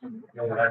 Sorry, I.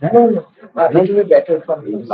No. It will be better for me.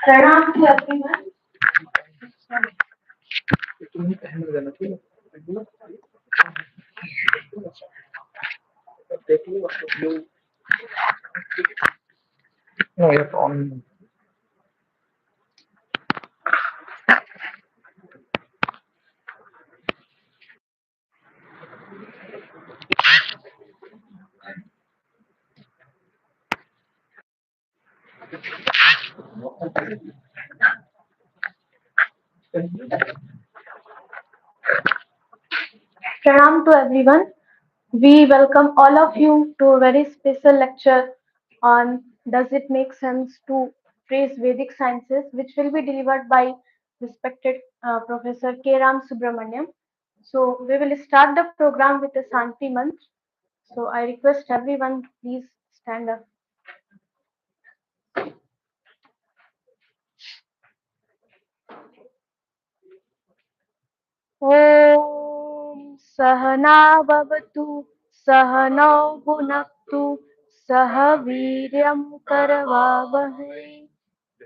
Pranam to everyone. No, it's on. Pranam to everyone. We welcome all of you to a very special lecture on Does it make sense to trace Vedic Sciences, which will be delivered by respected Professor K. Ramasubramanian. So we will start the program with a Santi mantra. So I request everyone to please stand up. ॐ सहना भवतु सहनौ भुनक्तु सह वीर्यं करवावहै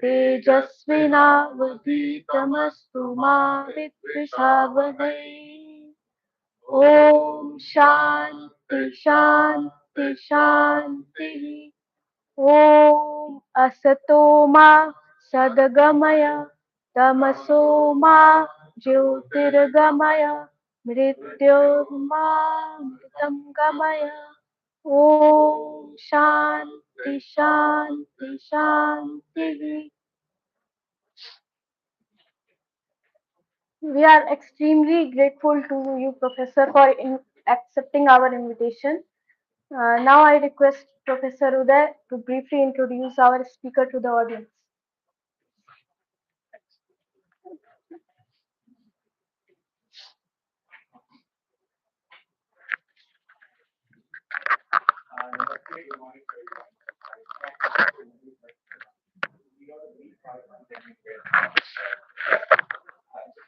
तेजस्विनावधीतमस्तु मा विद्विषावहै ॐ शान्ति शान्ति शान्तिः ॐ असतो मा सद्गमय तमसो मा ज्योतिर्गमय मृत्योर्मामृतं गमय ॐ शान्ति शान्ति शान्तिः. We are extremely grateful to you, Professor, for accepting our invitation. Now I request Professor Uday to briefly introduce our speaker to the audience.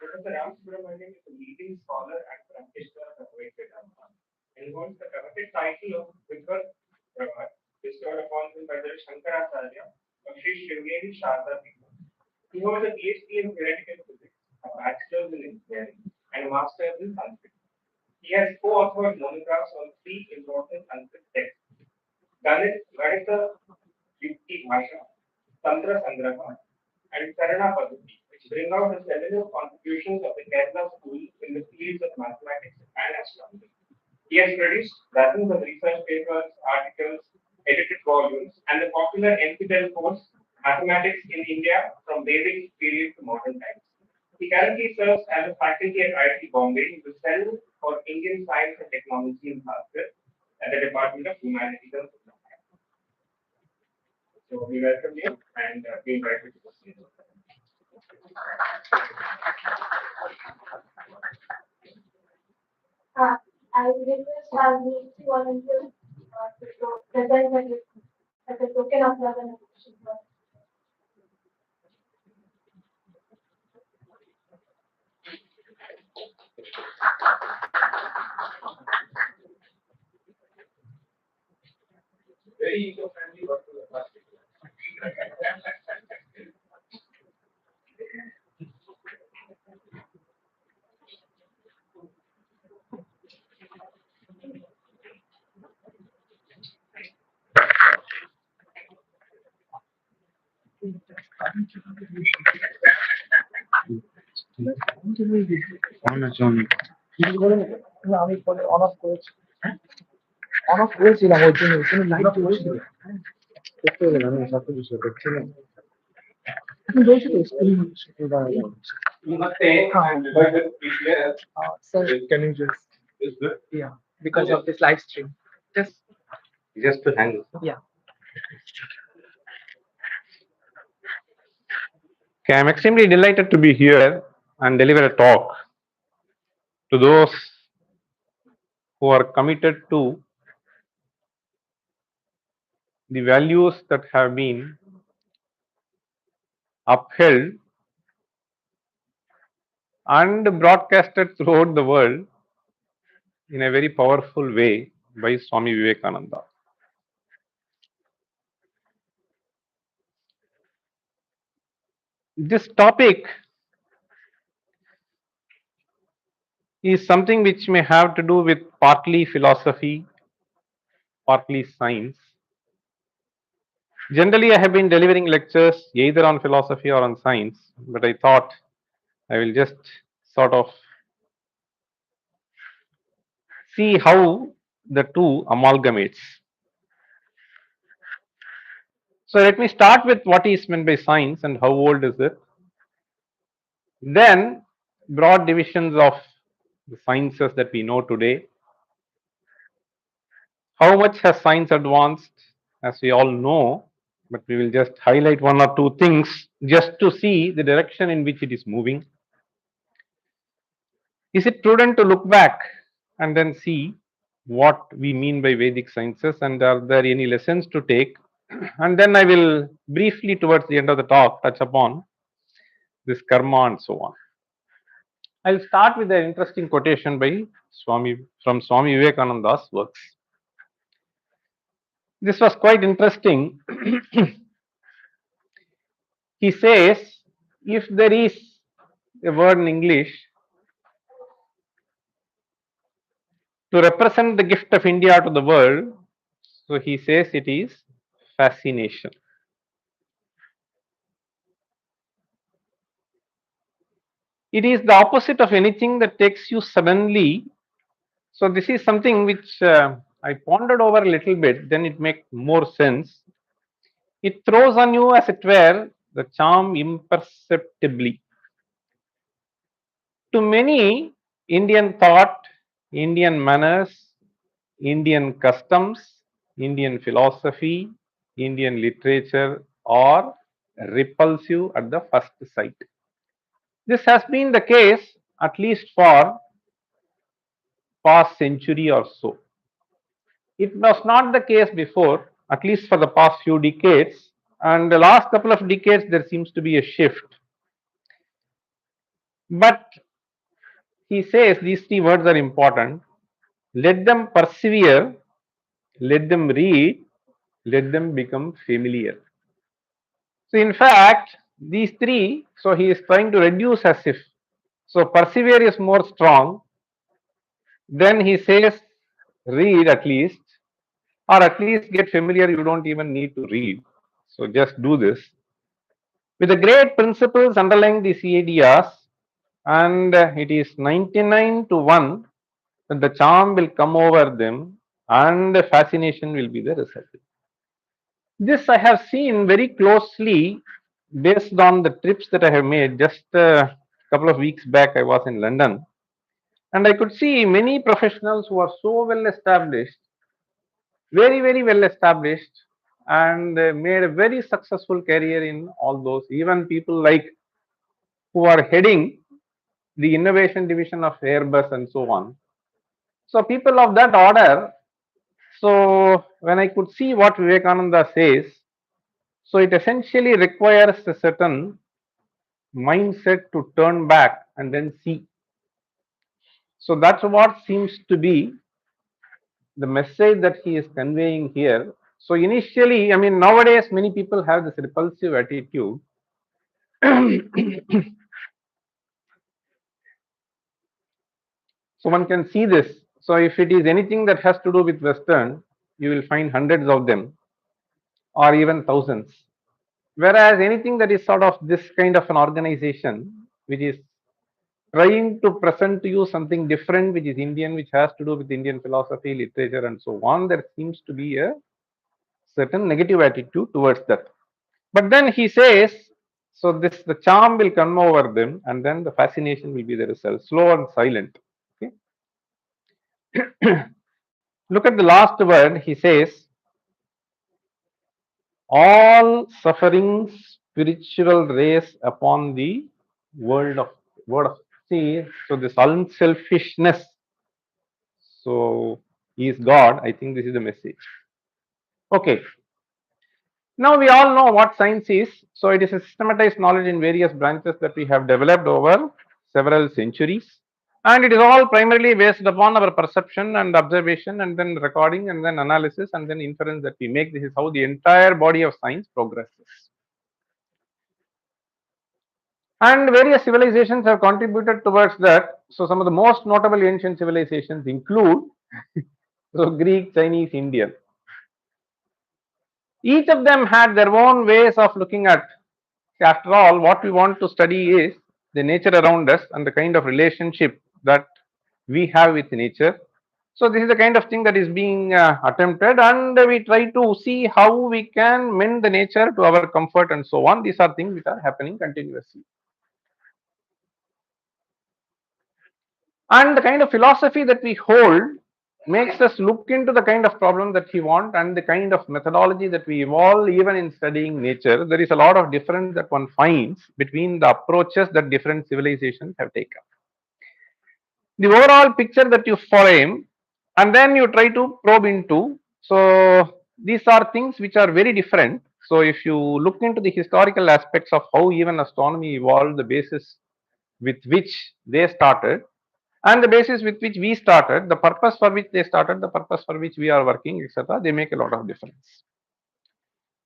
Professor Ramasubramanian is a leading scholar and practitioner of Advaita Vedānta and holds the coveted title of Vidvat Pravara, bestowed upon him by the Shankaracharya of Sringeri, Sharada. He holds a PhD in theoretical physics, a Bachelor in engineering, and a Master's in Sanskrit. He has co-authored monographs on three important Sanskrit texts: Gaṇitayuktibhāṣā, Tantrasaṅgraha and Karaṇapaddhati, which bring out the seminal contributions of the Kerala school in the fields of mathematics and astronomy. He has produced dozens of research papers, articles, edited volumes, and the popular NPTEL course, Mathematics in India from Vedic Period to Modern Times. He currently serves as a faculty at IIT Bombay in the Cell for Indian Science and Technology in Sanskrit at the Department of Humanities and Social Sciences. So we welcome you and we invite you to proceed. I request our next volunteer to present as a token of love and affection. Very eco-friendly work to the plastic. আমি পরে on of করেছি on of করেছিলাম ওই জন্য কোনো light জ্বলছিল দেখতে গেলাম আমি সব কিছু দেখছিলাম আপনি বলছি তো screen sir can you just yeah because of this live stream Just to hang. yeah Okay, I'm extremely delighted to be here and deliver a talk to those who are committed to the values that have been upheld and broadcasted throughout the world in a very powerful way by Swami Vivekananda. This topic is something which may have to do with partly philosophy, partly science. Generally, I have been delivering lectures either on philosophy or on science, but I thought I will just sort of see how the two amalgamates. So let me start with what is meant by science and how old is it. Then broad divisions of the sciences that we know today. How much has science advanced? As we all know, but we will just highlight one or two things just to see the direction in which it is moving. Is it prudent to look back and then see what we mean by Vedic sciences and are there any lessons to take? And then I will briefly towards the end of the talk touch upon this karma and so on. I'll start with an interesting quotation by from Swami Vivekananda's works. This was quite interesting. He says, if there is a word in English to represent the gift of India to the world, so he says it is fascination. It is the opposite of anything that takes you suddenly. So this is something which I pondered over a little bit, then it makes more sense. It throws on you, as it were, the charm imperceptibly. To many, Indian thought Indian manners, Indian customs, Indian philosophy, Indian literature are repulsive at the first sight. This has been the case at least for past century or so. It was not the case before, at least for the past few decades, and the last couple of decades there seems to be a shift. But he says these three words are important. Let them persevere, let them read, let them become familiar. So in fact, these three, so he is trying to reduce as if. So persevere is more strong. Then he says read at least, or at least get familiar, you don't even need to read. So just do this. With the great principles underlying these ideas, and it is 99 to 1 that the charm will come over them and the fascination will be the result. This I have seen very closely based on the trips that I have made. Just a couple of weeks back, I was in London and I could see many professionals who are so well established, very well established, and made a very successful career in all those. Even people like who are heading the innovation division of Airbus and so on. So people of that order. So when I could see what Vivekananda says, so it essentially requires a certain mindset to turn back and then see. So that's what seems to be the message that he is conveying here. So initially, I mean, nowadays many people have this repulsive attitude. So one can see this. So if it is anything that has to do with Western, you will find hundreds of them or even thousands. Whereas anything that is sort of this kind of an organization, which is trying to present to you something different, which is Indian, which has to do with Indian philosophy, literature, and so on, there seems to be a certain negative attitude towards that. But then he says, so this the charm will come over them, and then the fascination will be the result, slow and silent. Okay. Look at the last word. He says, all sufferings spiritual race upon the world of word of see. So this unselfishness. So he is God. I think this is the message. Okay. Now we all know what science is. So it is a systematized knowledge in various branches that we have developed over several centuries. And it is all primarily based upon our perception and observation and then recording and then analysis and then inference that we make. This is how the entire body of science progresses. And various civilizations have contributed towards that. So some of the most notable ancient civilizations include so Greek, Chinese, Indian. Each of them had their own ways of looking at. After all, what we want to study is the nature around us and the kind of relationship that we have with nature. So this is the kind of thing that is being attempted, and we try to see how we can mend the nature to our comfort and so on. These are things which are happening continuously. And the kind of philosophy that we hold makes us look into the kind of problem that we want and the kind of methodology that we evolve even in studying nature. There is a lot of difference that one finds between the approaches that different civilizations have taken. The overall picture that you frame and then you try to probe into. So these are things which are very different. So if you look into the historical aspects of how even astronomy evolved, the basis with which they started, and the basis with which we started, the purpose for which they started, the purpose for which we are working, etc., they make a lot of difference.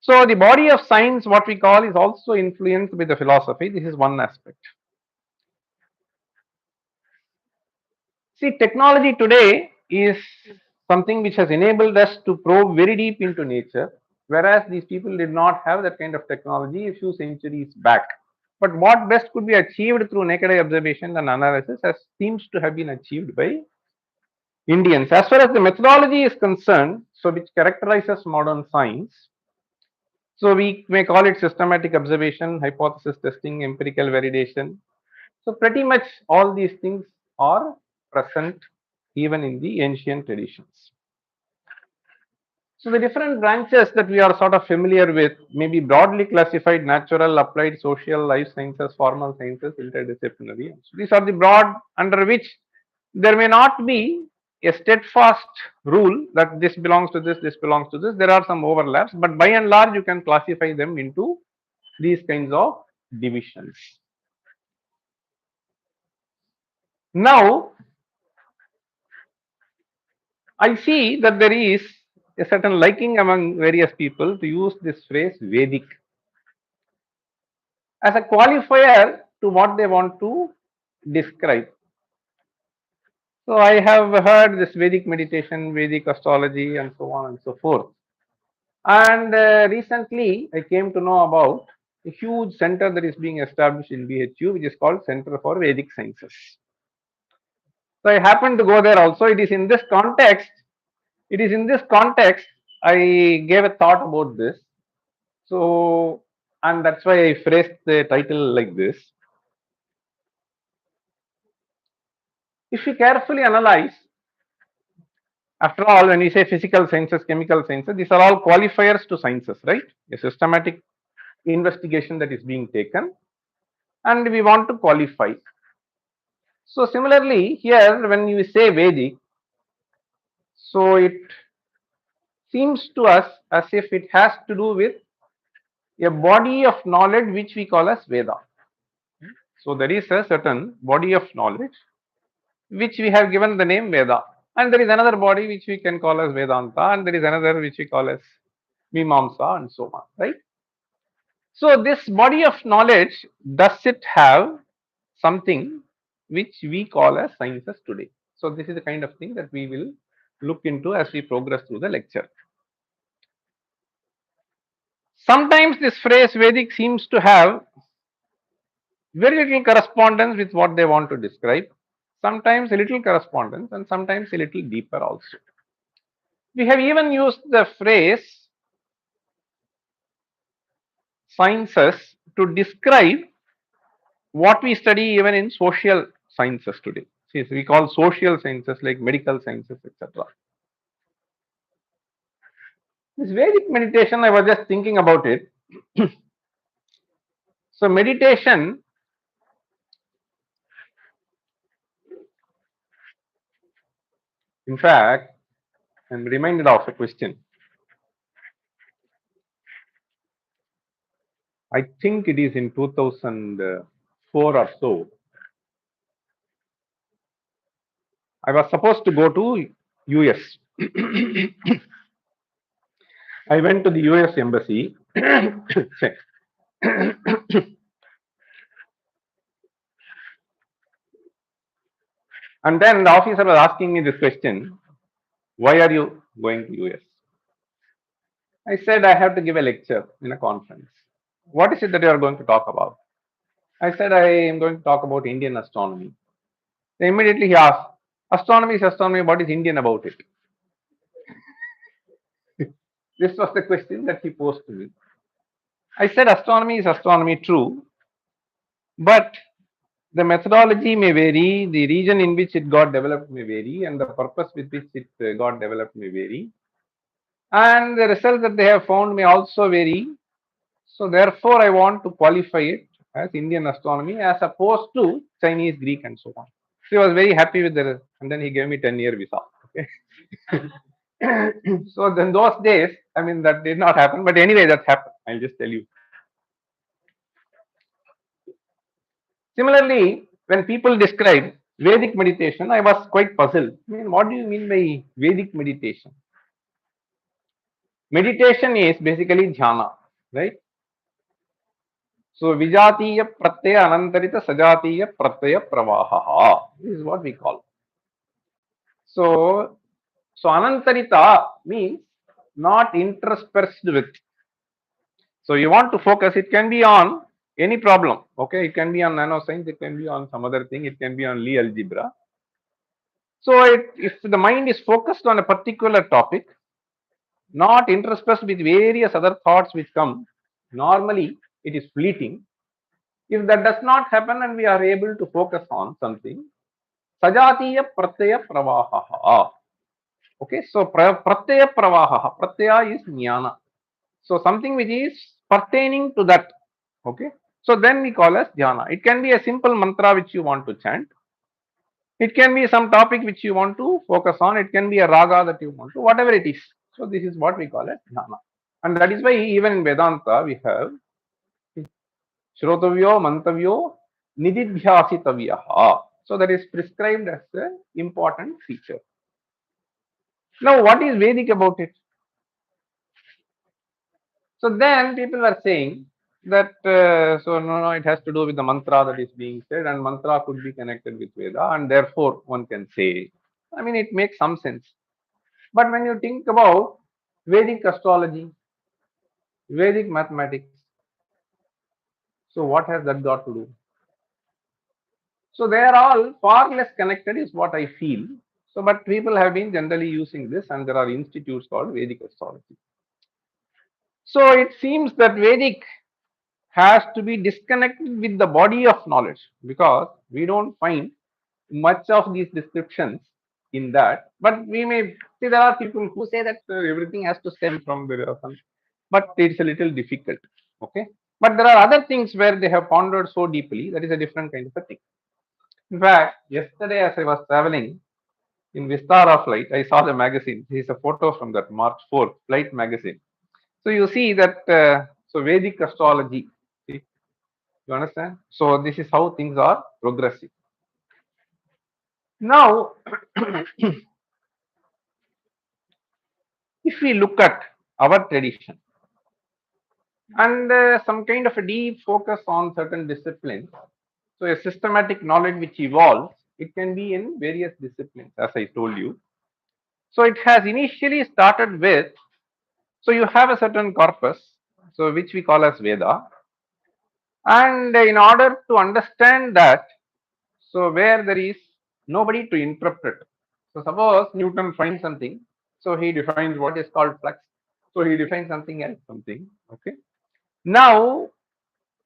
So the body of science, what we call, is also influenced by the philosophy. This is one aspect. See, technology today is something which has enabled us to probe very deep into nature, whereas these people did not have that kind of technology a few centuries back. But what best could be achieved through naked eye observation and analysis has seems to have been achieved by Indians. As far as the methodology is concerned, so which characterizes modern science, so we may call it systematic observation, hypothesis testing, empirical validation. So pretty much all these things are present even in the ancient traditions. So the different branches that we are sort of familiar with may be broadly classified: natural, applied, social, life sciences, formal sciences, interdisciplinary. So these are the broad under which there may not be a steadfast rule that this belongs to this belongs to this. There are some overlaps, but by and large you can classify them into these kinds of divisions. Now, I see that there is a certain liking among various people to use this phrase Vedic as a qualifier to what they want to describe. So I have heard this Vedic meditation, Vedic astrology, and so on and so forth. And recently I came to know about a huge center that is being established in BHU, which is called Center for Vedic Sciences. So I happened to go there also. It is in this context. I gave a thought about this. So, and that's why I phrased the title like this. If you carefully analyze, after all, when we say physical sciences, chemical sciences, these are all qualifiers to sciences, right? A systematic investigation that is being taken, and we want to qualify. So, similarly, here when you say Vedic, so it seems to us as if it has to do with a body of knowledge which we call as Veda. So, there is a certain body of knowledge which we have given the name Veda, and there is another body which we can call as Vedanta, and there is another which we call as Mimamsa, and so on, right? So this body of knowledge, does it have something which we call as sciences today? So this is the kind of thing that we will look into as we progress through the lecture. Sometimes this phrase Vedic seems to have very little correspondence with what they want to describe, sometimes a little correspondence, and sometimes a little deeper also. We have even used the phrase sciences to describe what we study even in social sciences today. See, we call social sciences like medical sciences, etc. This Vedic meditation, I was just thinking about it. So, meditation, in fact, I'm reminded of a question. I think it is in 2004 or so. I was supposed to go to US. I went to the US embassy. And then the officer was asking me this question: why are you going to US? I said I have to give a lecture in a conference. What is it that you are going to talk about? I said I am going to talk about Indian astronomy. Then immediately he asked, astronomy is astronomy, what is Indian about it? This was the question that he posed to me. I said astronomy is astronomy, true, but the methodology may vary, the region in which it got developed may vary, and the purpose with which it got developed may vary. And the results that they have found may also vary. So therefore, I want to qualify it as Indian astronomy as opposed to Chinese, Greek, and so on. So he was very happy with the, and then he gave me 10-year visa. Okay. So then those days, I mean, that did not happen, but anyway, that happened. I'll just tell you. Similarly, when people describe Vedic meditation, I was quite puzzled. I mean, what do you mean by Vedic meditation? Meditation is basically dhyana, right? So Vijatiya Pratyaya Anantarita Sajatiya Pratyaya Pravaha. This is what we call. So Anantarita means not interspersed with. So you want to focus, it can be on any problem. Okay, it can be on nanoscience, it can be on some other thing, it can be on Lie algebra. So if the mind is focused on a particular topic, not interspersed with various other thoughts which come, normally it is fleeting. If that does not happen and we are able to focus on something, Sajatiya Pratyaya Pravaha. Okay, so Pratyaya Pravaha. Pratyaya is jnana. So something which is pertaining to that. Okay, so then we call as jnana. It can be a simple mantra which you want to chant. It can be some topic which you want to focus on. It can be a raga that you want to, whatever it is. So this is what we call it jnana. And that is why even in Vedanta we have Shrotavyo, Mantavyo, Nididhyasitavyaha. So that is prescribed as an important feature. Now what is Vedic about it? So then people were saying that, so no, it has to do with the mantra that is being said, and mantra could be connected with Veda, and therefore one can say, I mean, it makes some sense. But when you think about Vedic astrology, Vedic mathematics, so what has that got to do? So they are all far less connected is what I feel. So, but people have been generally using this, and there are institutes called Vedic astrology. So it seems that Vedic has to be disconnected with the body of knowledge, because we don't find much of these descriptions in that. But we may see there are people who say that everything has to stem from the but it's a little difficult. Okay, but there are other things where they have pondered so deeply, that is a different kind of a thing. In fact, yesterday as I was traveling in Vistara flight, I saw the magazine. This is a photo from that March 4th flight magazine. So you see that so Vedic astrology. See, you understand? So this is how things are progressing. Now, if we look at our tradition and some kind of a deep focus on certain disciplines, so a systematic knowledge which evolves, it can be in various disciplines, as I told you. So it has initially started with, so you have a certain corpus, so which we call as Veda, and in order to understand that, so where there is nobody to interpret. So suppose Newton finds something, so he defines what is called flux. So he defines something else, something. Okay. Now,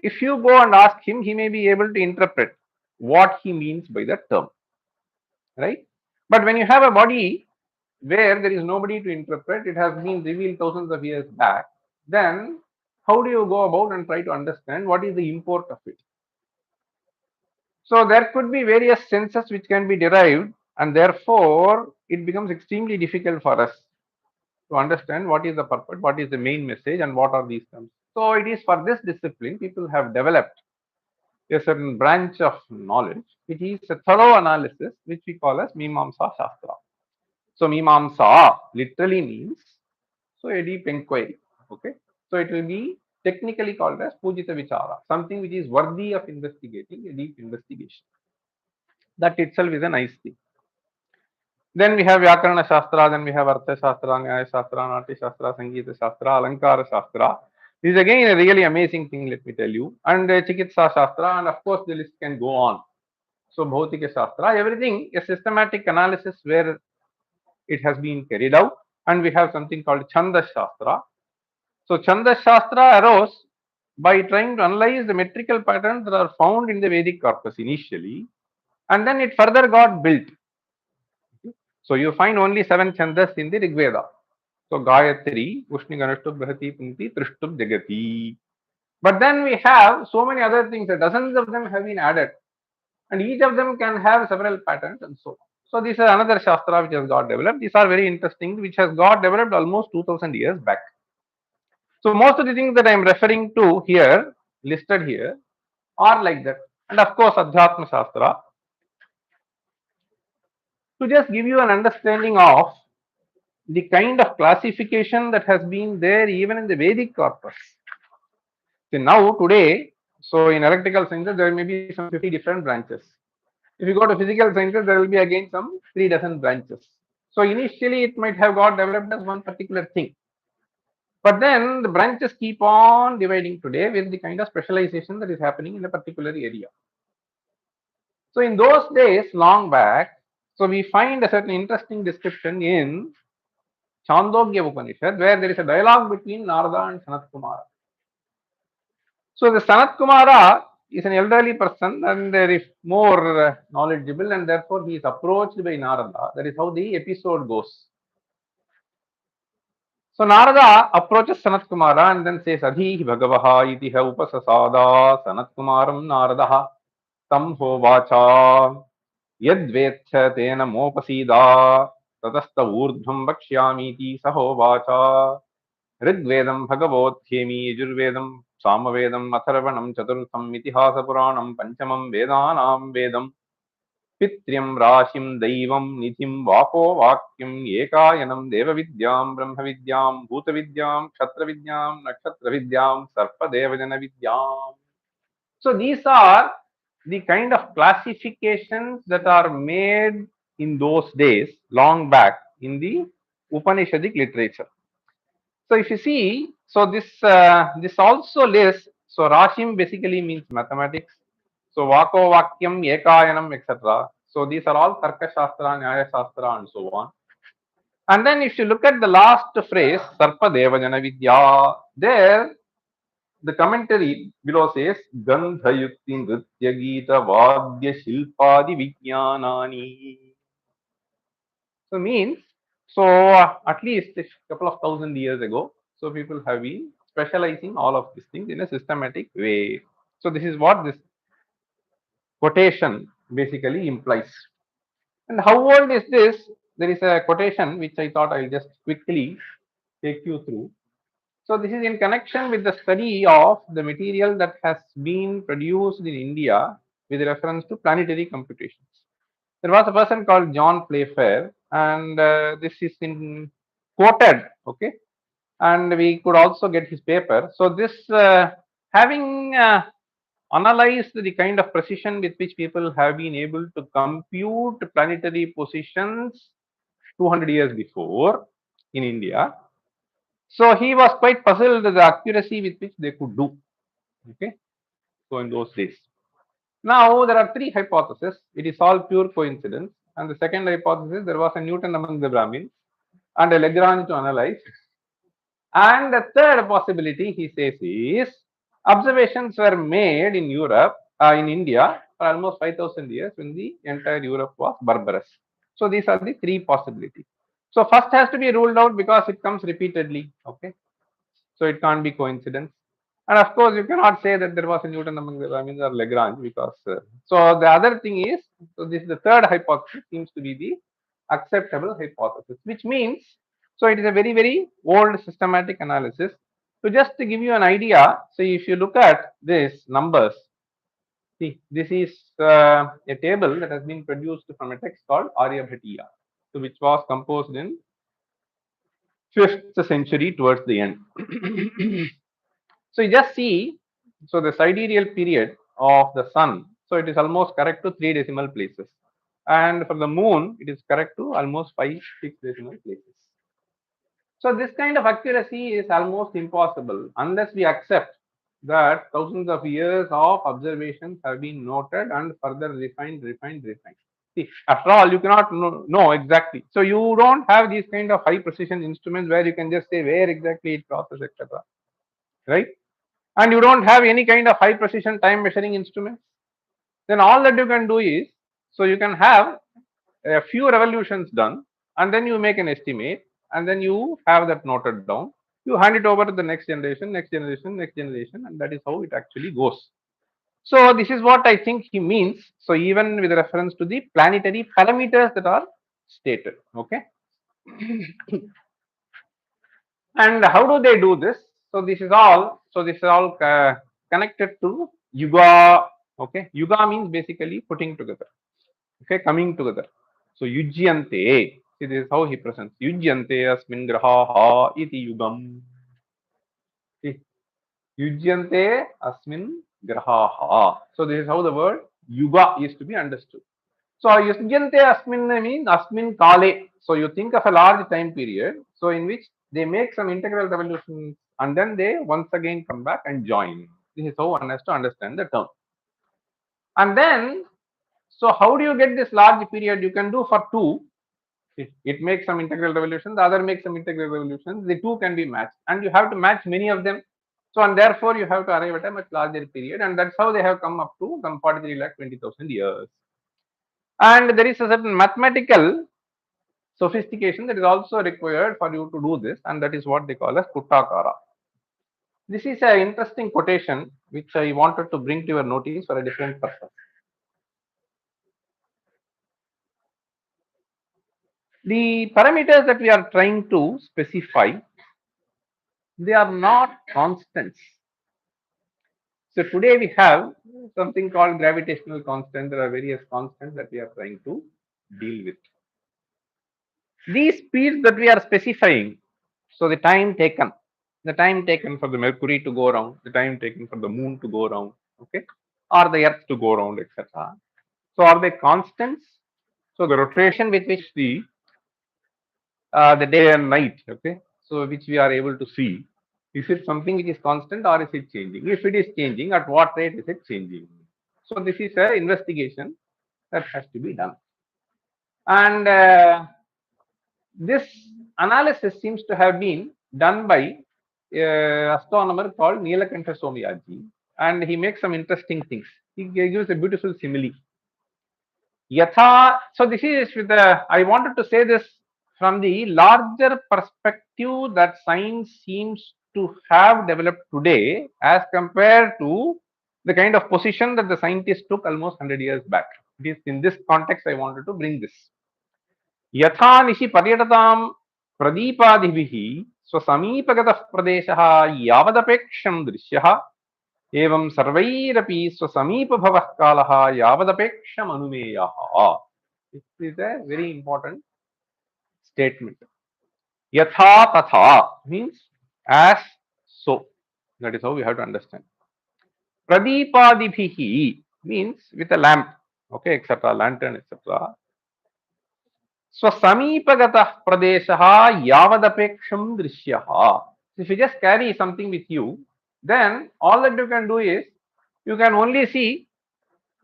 if you go and ask him, he may be able to interpret what he means by that term, right? But when you have a body where there is nobody to interpret, it has been revealed thousands of years back, then how do you go about and try to understand what is the import of it? So there could be various senses which can be derived, and therefore it becomes extremely difficult for us to understand what is the purport, what is the main message, and what are these terms. So it is for this discipline people have developed a certain branch of knowledge, which is a thorough analysis, which we call as Mimamsa Shastra. So Mimamsa literally means so a deep inquiry. Okay, so it will be technically called as Pujita Vichara, something which is worthy of investigating, a deep investigation. That itself is a nice thing. Then we have Vyakarana Shastra, then we have Artha Shastra, Nyaya Shastra, Natya Shastra, Sangeeta Shastra, Alankara Shastra. This is again a really amazing thing, let me tell you. And Chikitsa Shastra, and of course the list can go on. So Bhautika Shastra, everything, a systematic analysis where it has been carried out. And we have something called Chanda Shastra. So Chanda Shastra arose by trying to analyze the metrical patterns that are found in the Vedic corpus initially, and then it further got built. So you find only 7 chandas in the Rig Veda. So Gayatri, Ushni Ganashtub Bhati Punti Trishtub Jagati. But then we have so many other things, dozens of them have been added, and each of them can have several patterns and so on. So this is another Shastra which has got developed. These are very interesting, which has got developed almost 2000 years back. So most of the things that I am referring to here, listed here, are like that. And of course, Adhyatma Shastra. To just give you an understanding of the kind of classification that has been there even in the Vedic corpus. See, now today, so in electrical sciences, there may be some 50 different branches. If you go to physical sciences, there will be again some 3 dozen branches. So initially, it might have got developed as one particular thing. But then the branches keep on dividing today with the kind of specialization that is happening in a particular area. So in those days, long back, so we find a certain interesting description in Chandogya Upanishad, where there is a dialogue between Narada and Sanat Kumara. So the Sanat Kumara is an elderly person and there is more knowledgeable, and therefore he is approached by Narada. That is how the episode goes. So Narada approaches Sanat Kumara and then says, Adhi Bhagavaha itiha upasasada Sanat Kumaram Naradaha tam hovacha yadvetcha tena mopasida tatasta urdhvam vakshyamiti sahovacha ऋग्वेदं भगवोऽध्येमि यजुर्वेदं सामवेदं अथर्वणं चतुर्थं इतिहासपुराणं पञ्चमं वेदानां वेदं पित्र्यं राशिं दैवं निधिं वाको वाक्यम् एकायनं देवविद्यां ब्रह्मविद्यां भूतविद्यां क्षत्रविद्यां नक्षत्रविद्यां सर्पदेवजनविद्याम्. So these are the kind of classifications that are made in those days, long back in the Upanishadic literature. So if you see, so this also lists. So Rashim basically means mathematics. So Vako Vakyam, Ekayanam, etc. So these are all Tarka Shastra, Nyaya Shastra, and so on. And then if you look at the last phrase, Sarpa Devajana Vidya, there the commentary below says Gaṇitayukti Nritya Gita Vadya Shilpadi Vijnanani. So means, so at least a couple of thousand years ago, so people have been specializing all of these things in a systematic way. So this is what this quotation basically implies. And how old is this? There is a quotation which I thought I'll just quickly take you through. So this is in connection with the study of the material that has been produced in India with reference to planetary computations. There was a person called John Playfair, and this is in quoted, okay, and we could also get his paper. So this having analyzed the kind of precision with which people have been able to compute planetary positions 200 years before in India, so he was quite puzzled at the accuracy with which they could do. Okay, so in those days. Now there are three hypotheses. It is all pure coincidence. And the second hypothesis, there was a Newton among the Brahmins and a Lagrange to analyze. And the third possibility, he says, is observations were made in Europe, in India, for almost 5,000 years when the entire Europe was barbarous. So these are the three possibilities. So first has to be ruled out because it comes repeatedly. Okay, so it can't be coincidence. And of course, you cannot say that there was a Newton among the Brahmins or Lagrange because. So the other thing is, so this is the third hypothesis seems to be the acceptable hypothesis, which means, so it is a very, very old systematic analysis. So just to give you an idea, so if you look at these numbers, see, this is a table that has been produced from a text called Aryabhatiya, so which was composed in 5th century towards the end. So you just see, so the sidereal period of the sun, so it is almost correct to 3 decimal places. And for the moon, it is correct to almost 5, 6 decimal places. So this kind of accuracy is almost impossible unless we accept that thousands of years of observations have been noted and further refined. See, after all, you cannot know exactly. So you don't have these kind of high precision instruments where you can just say where exactly it crosses, etc. Right? And you don't have any kind of high precision time measuring instruments, then all that you can do is, so you can have a few revolutions done and then you make an estimate and then you have that noted down, you hand it over to the next generation, and that is how it actually goes. So this is what I think he means. So even with reference to the planetary parameters that are stated, okay. And how do they do this? So this is all. So this is all connected to yuga. Okay, yuga means basically putting together. Okay, coming together. So yujyante. See, this is how he presents. Yujyante asmin graha iti yugam. See, yujyante asmin graha. So this is how the word yuga is to be understood. So yujyante asmin means asmin kale. So you think of a large time period, so in which they make some integral revolutions and then they once again come back and join. This is how one has to understand the term. And then, so how do you get this large period? You can do for two. It makes some integral revolutions, the other makes some integral revolutions. The two can be matched, and you have to match many of them. So, and therefore you have to arrive at a much larger period, and that's how they have come up to some 43 lakh 20,000 years. And there is a certain mathematical sophistication that is also required for you to do this, and that is what they call as Kuttakara. This is an interesting quotation which I wanted to bring to your notice for a different purpose. The parameters that we are trying to specify, they are not constants. So today we have something called gravitational constant. There are various constants that we are trying to deal with. These speeds that we are specifying, so the time taken for the Mercury to go around, the time taken for the Moon to go around, okay, or the Earth to go around, etc. So are they constants? So the rotation with which the day and night, okay, so which we are able to see, is it something which is constant or is it changing? If it is changing, at what rate is it changing? So this is an investigation that has to be done. And this analysis seems to have been done by an astronomer called Nilakantha Somyaji, and he makes some interesting things. He gives a beautiful simile. Yatha, so this is with the, I wanted to say this from the larger perspective that science seems to have developed today as compared to the kind of position that the scientists took almost 100 years back. It is in this context I wanted to bring this. यथा निशि पर्यटतां प्रदीपादिभिः स्वसमीपगतः प्रदेशः यावदपेक्षं दृश्यः एवं सर्वैरपि स्वसमीपभवः कालः यावदपेक्षम् अनुमेयः. This is a very important statement. Yatha tatha means as so. That is how we have to understand. Pradipadibihi means with a lamp, okay, etc., lantern, etc. Swasamipagata pradeshaha yavadapeksham drishyaha. If you just carry something with you, then all that you can do is you can only see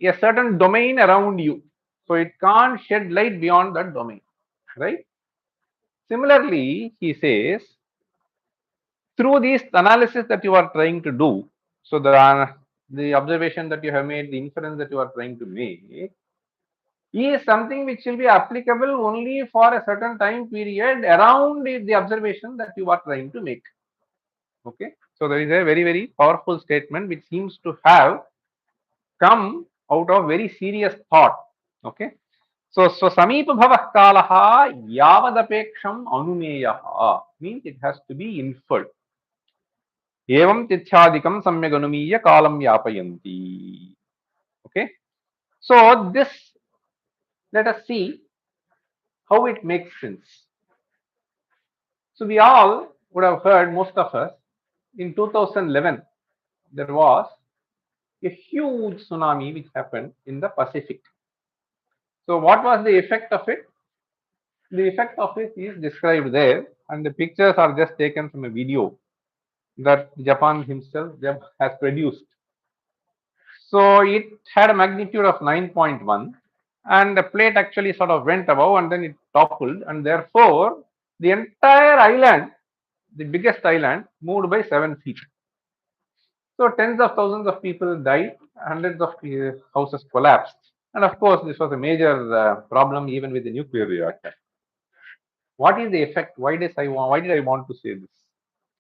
a certain domain around you. So it can't shed light beyond that domain, right? Similarly, he says, through this analysis that you are trying to do, so the observation that you have made, the inference that you are trying to make, is something which will be applicable only for a certain time period around the observation that you are trying to make. Okay, so there is a very, very powerful statement which seems to have come out of very serious thought. Okay, so Samipa Bhavah Kalaha Yavadapeksham Anumeyaha means it has to be inferred. Evam Tithadikam Samyaganumiyya Kalam Yapayanti. Okay, so this, let us see how it makes sense. So we all would have heard, most of us, in 2011, there was a huge tsunami which happened in the Pacific. So what was the effect of it? The effect of it is described there, and the pictures are just taken from a video that Japan himself has produced. So it had a magnitude of 9.1, and the plate actually sort of went above and then it toppled, and therefore the entire island, the biggest island, moved by 7 feet. So tens of thousands of people died, hundreds of houses collapsed, and of course this was a major problem even with the nuclear reactor. What is the effect? Why did I want to say this?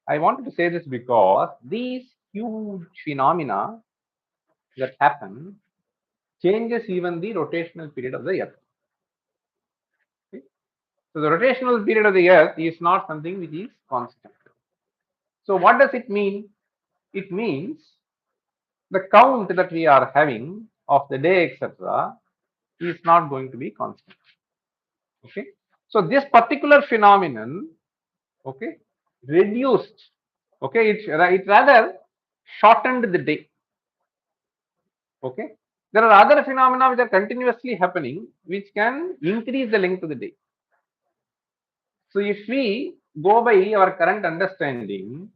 I wanted to say this because these huge phenomena that happen changes even the rotational period of the Earth. Okay? So the rotational period of the Earth is not something which is constant. So what does it mean? It means the count that we are having of the day, etc., is not going to be constant. Okay. So this particular phenomenon, okay, reduced. Okay, it rather shortened the day. Okay. There are other phenomena which are continuously happening, which can increase the length of the day. So if we go by our current understanding,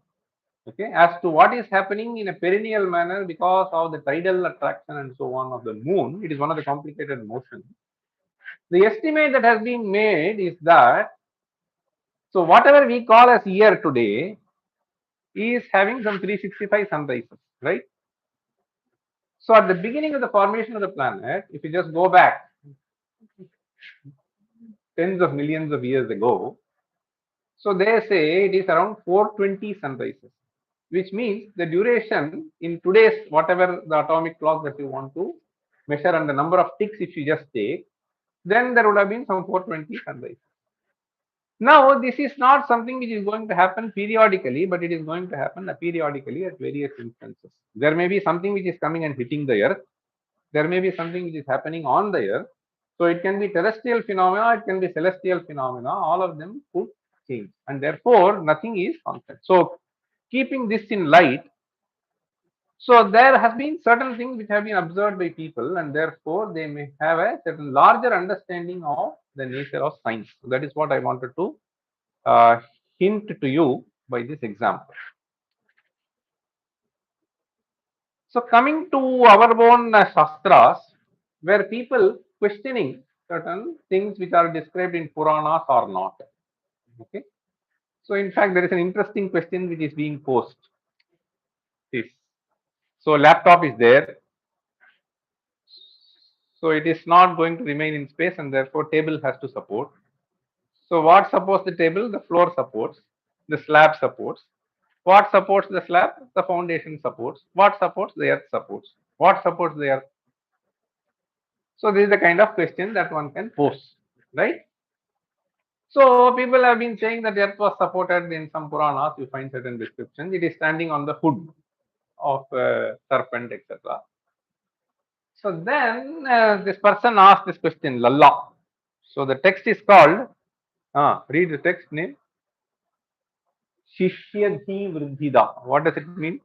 okay, as to what is happening in a perennial manner because of the tidal attraction and so on of the moon, it is one of the complicated motions. The estimate that has been made is that, so whatever we call as year today, is having some 365 sunrises, right? So at the beginning of the formation of the planet, if you just go back tens of millions of years ago, so they say it is around 420 sunrises, which means the duration in today's whatever the atomic clock that you want to measure and the number of ticks if you just take, then there would have been some 420 sunrises. Now, this is not something which is going to happen periodically, but it is going to happen periodically at various instances. There may be something which is coming and hitting the earth. There may be something which is happening on the earth. So it can be terrestrial phenomena, it can be celestial phenomena, all of them could change. And therefore, nothing is constant. So keeping this in light, so there has been certain things which have been observed by people, and therefore they may have a certain larger understanding of the nature of science. So that is what I wanted to uh, hint to you by this example. So coming to our own Shastras, where people questioning certain things which are described in Puranas or not. Okay. So in fact, there is an interesting question which is being posed. Yes. So laptop is there. So it is not going to remain in space and therefore table has to support. So what supports the table? The floor supports, the slab supports. What supports the slab? The foundation supports. What supports? The earth supports. What supports the earth? So this is the kind of question that one can pose, right? So people have been saying that the earth was supported in some Puranas. You find certain descriptions. It is standing on the hood of a serpent, etc. So then this person asked this question, Lalla. So the text is called, read the text name, Shishyadhi Vridhida. What does it mean?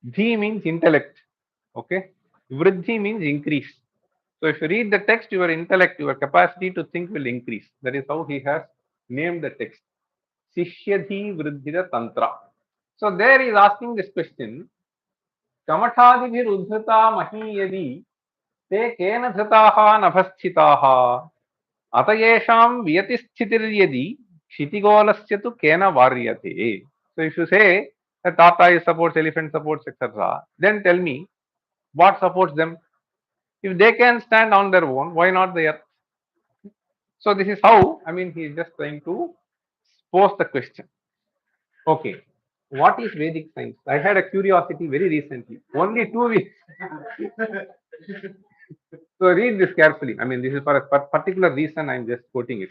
Dhi means intellect. Okay. Vridhi means increase. So if you read the text, your intellect, your capacity to think will increase. That is how he has named the text. Sishyadhi Vridhida Tantra. So there he is asking this question. Kamathadibhir udhrita mahiyadi te kena dhritaha nabhasthitaha atayesham vyatisthitir shitigolasya tu kena varyate. So if you say that Tata supports, elephant supports, etc., then tell me what supports them. If they can stand on their own, why not the earth? So this is how, I mean, he is just trying to pose the question. Okay, what is Vedic science? I had a curiosity very recently, only 2 weeks. So read this carefully. I mean, this is for a particular reason. I'm just quoting it.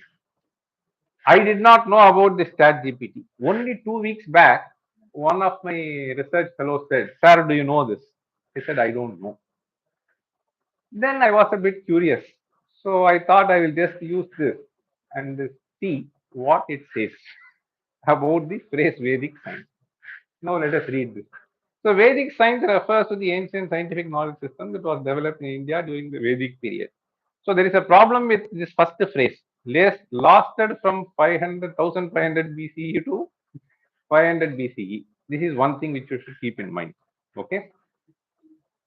I did not know about this chat GPT. Only 2 weeks back, one of my research fellows said, "Sir, do you know this?" I said, "I don't know." Then I was a bit curious. So I thought I will just use this and see what it says about the phrase Vedic science. Now let us read this. So Vedic science refers to the ancient scientific knowledge system that was developed in India during the Vedic period. So there is a problem with this first phrase. Lasted from 1500 BCE to 500 BCE. This is one thing which you should keep in mind. Okay.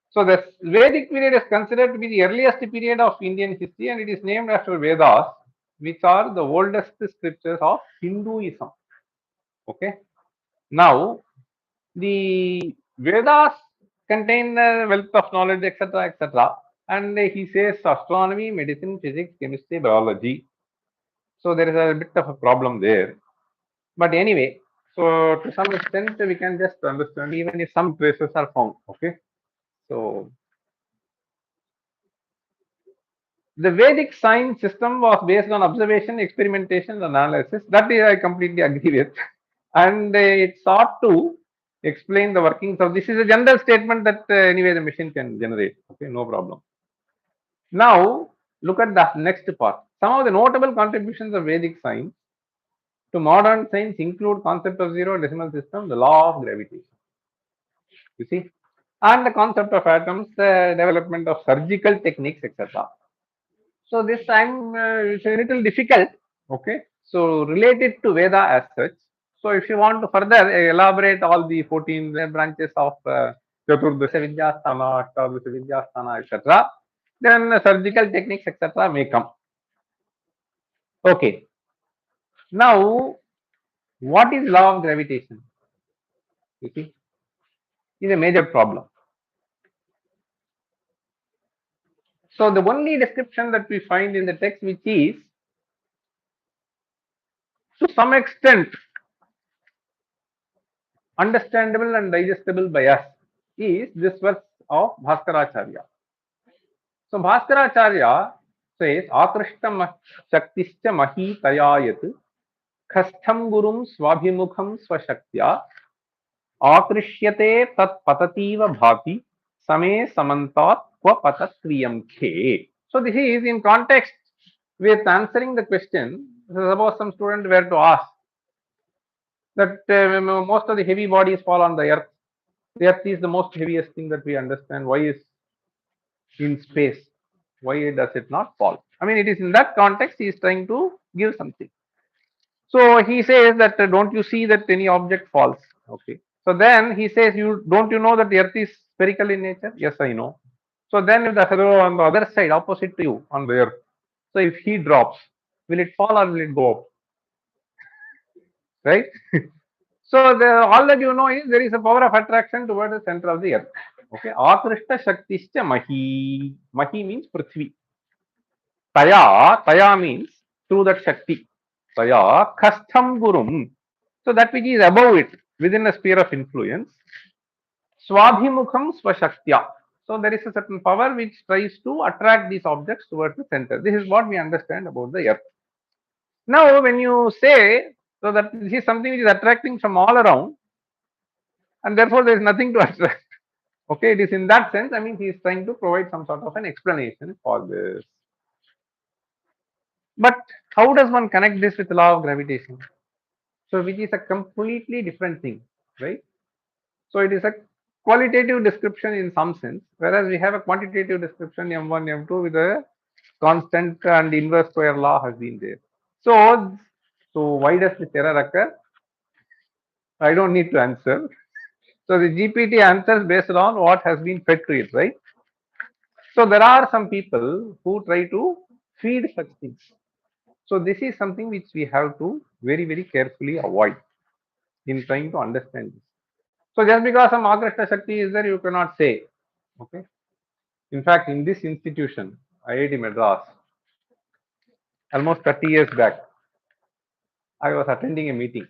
So the Vedic period is considered to be the earliest period of Indian history, and it is named after Vedas, which are the oldest scriptures of Hinduism. Okay. Now, the Vedas contain a wealth of knowledge, etc., etc. And he says astronomy, medicine, physics, chemistry, biology. So there is a bit of a problem there. But anyway, so to some extent we can just understand even if some traces are found. Okay. So the Vedic science system was based on observation, experimentation, and analysis. That I completely agree with. And it sought to explain the workings of this is a general statement that anyway the machine can generate. Okay, no problem. Now look at the next part. Some of the notable contributions of Vedic science to modern science include concept of zero decimal system, the law of gravitation. You see, and the concept of atoms, the development of surgical techniques, etc. So this time it's a little difficult. Okay, so related to Veda as such. So if you want to further elaborate all the 14 branches of Chaturdasha Vidyasthana, Ashtadasha Vidyasthana, etc., then surgical techniques, etc., may come. Okay. Now, What is law of gravitation? You see, is a major problem. So the only description that we find in the text, which is to some extent understandable and digestible by us, is this verse of Bhaskaracharya. So Bhaskaracharya says, Akrishta Shaktischa Mahi Tayayat Khastham Gurum Swabhimukham Swashaktya Akrishyate Tat Patativa Bhati Same Samantat Kwa Patatviyam Khe. So this is in context with answering the question. Suppose some student were to ask that most of the heavy bodies fall on the earth. The earth is the most heaviest thing that we understand. Why is in space? Why does it not fall? I mean, it is in that context he is trying to give something. So he says that don't you see that any object falls? Okay. So then he says, you know that the earth is spherical in nature? Yes, I know. So then if the fellow on the other side, opposite to you, on the earth, so if he drops, will it fall or will it go up? Right? So all that you know is there is a power of attraction towards the center of the earth. Okay. Akrishta Shaktischa Mahi. Mahi means Prithvi. Taya means through that Shakti. Taya Kastham Gurum. So that which is above it, within a sphere of influence. Swabhimukham Swashaktya. So there is a certain power which tries to attract these objects towards the center. This is what we understand about the earth. Now, when you say, so that this is something which is attracting from all around, and therefore there is nothing to attract. Okay, it is in that sense, I mean, he is trying to provide some sort of an explanation for this. But how does one connect this with the law of gravitation? So, which is a completely different thing, right? So, it is a qualitative description in some sense, whereas we have a quantitative description M1, M2 with a constant and inverse square law has been there. So why does this error occur? I don't need to answer. So the GPT answers based on what has been fed to it, right? So there are some people who try to feed such things. So this is something which we have to very, very carefully avoid in trying to understand this. So just because some Agrashta Shakti is there, you cannot say. Okay. In fact, in this institution, IIT Madras, almost 30 years back, I was attending a meeting.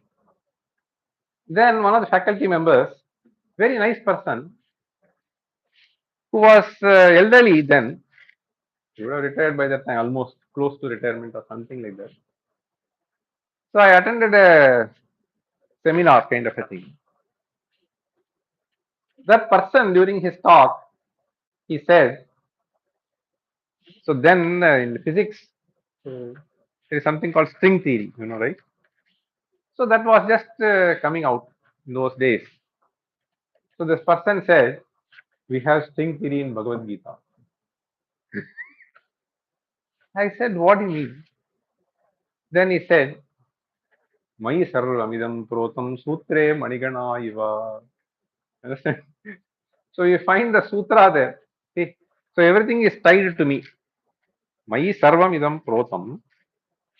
Then one of the faculty members, very nice person, who was elderly then, he would have retired by that time, almost close to retirement or something like that. So I attended a seminar kind of a thing. That person during his talk, he said, so then in physics, there is something called string theory, you know, right? So that was just coming out in those days. So this person said, we have string theory in Bhagavad Gita. I said, what do you mean? Then he said, Mai sarvamidam protam sutre manigana iva. Understand? So you find the sutra there. See? So everything is tied to me. Mai sarvamidam protam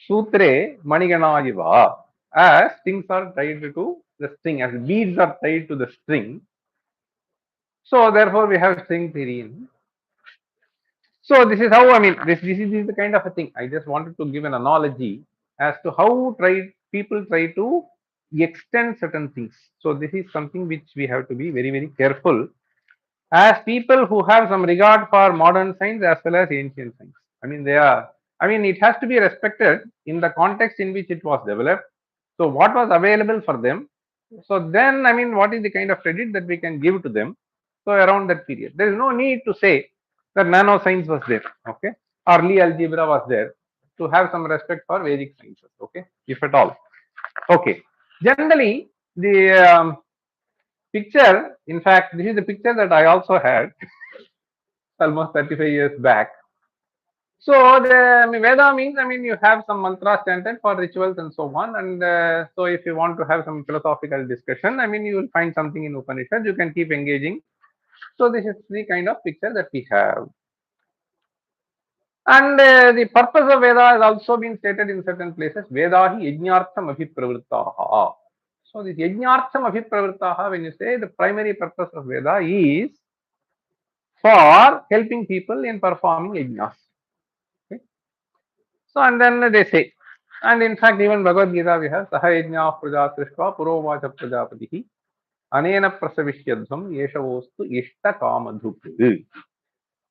sutre manigana iva. As things are tied to the string, as beads are tied to the string. So therefore we have string theory. So this is how, I mean, this is the kind of a thing. I just wanted to give an analogy as to how people try to extend certain things. So this is something which we have to be very, very careful as people who have some regard for modern science as well as ancient science. I mean, it has to be respected in the context in which it was developed. So what was available for them. So then, I mean, what is the kind of credit that we can give to them? So around that period, there is no need to say that nanoscience was there, okay, or Lie algebra was there, to have some respect for Vedic sciences, okay, if at all. Okay, generally the picture, in fact, this is the picture that I also had almost 35 years back. So the Veda means, I mean, you have some mantras chanted for rituals and so on. And so if you want to have some philosophical discussion, I mean, you will find something in Upanishad, you can keep engaging. So this is the kind of picture that we have. And the purpose of Veda has also been stated in certain places. Veda hi yajnartham abhipravrittaha. So this yajnartham abhipravrittaha, when you say the primary purpose of Veda is for helping people in performing yajnas. Okay? So and then they say, and in fact even Bhagavad Gita we have saha yajna praja srishva purovacha prajapatihi anena prasavishyadham yeshavostu ishta kamadhuk.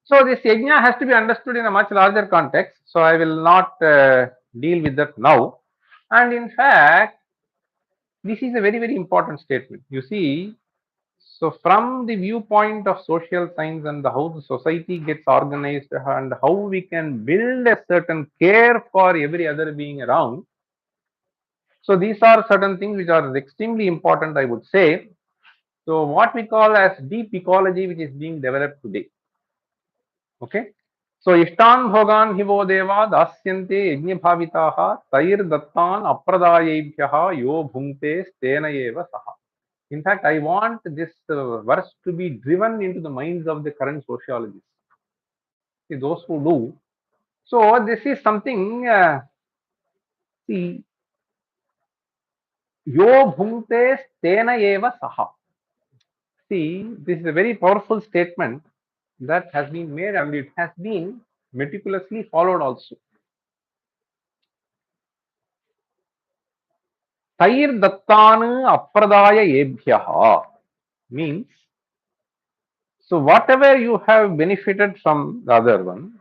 So this yajna has to be understood in a much larger context. So I will not deal with that now. And in fact, this is a very important statement. You see, so from the viewpoint of social science and how the society gets organized and how we can build a certain care for every other being around. So these are certain things which are extremely important, I would say. So what we call as deep ecology, which is being developed today. Okay. So ishtan bhogan hivo deva dasyante yajna bhavitaha tair dattan apradayebhyaha yo bhunkte stena eva saha. In fact, I want this verse to be driven into the minds of the current sociologists. See, those who do. So this is something, see, yo bhunkte stena eva saha. See, this is a very powerful statement that has been made and it has been meticulously followed also. Tair dattanu apradaya ebhyaha means, so whatever you have benefited from the other one,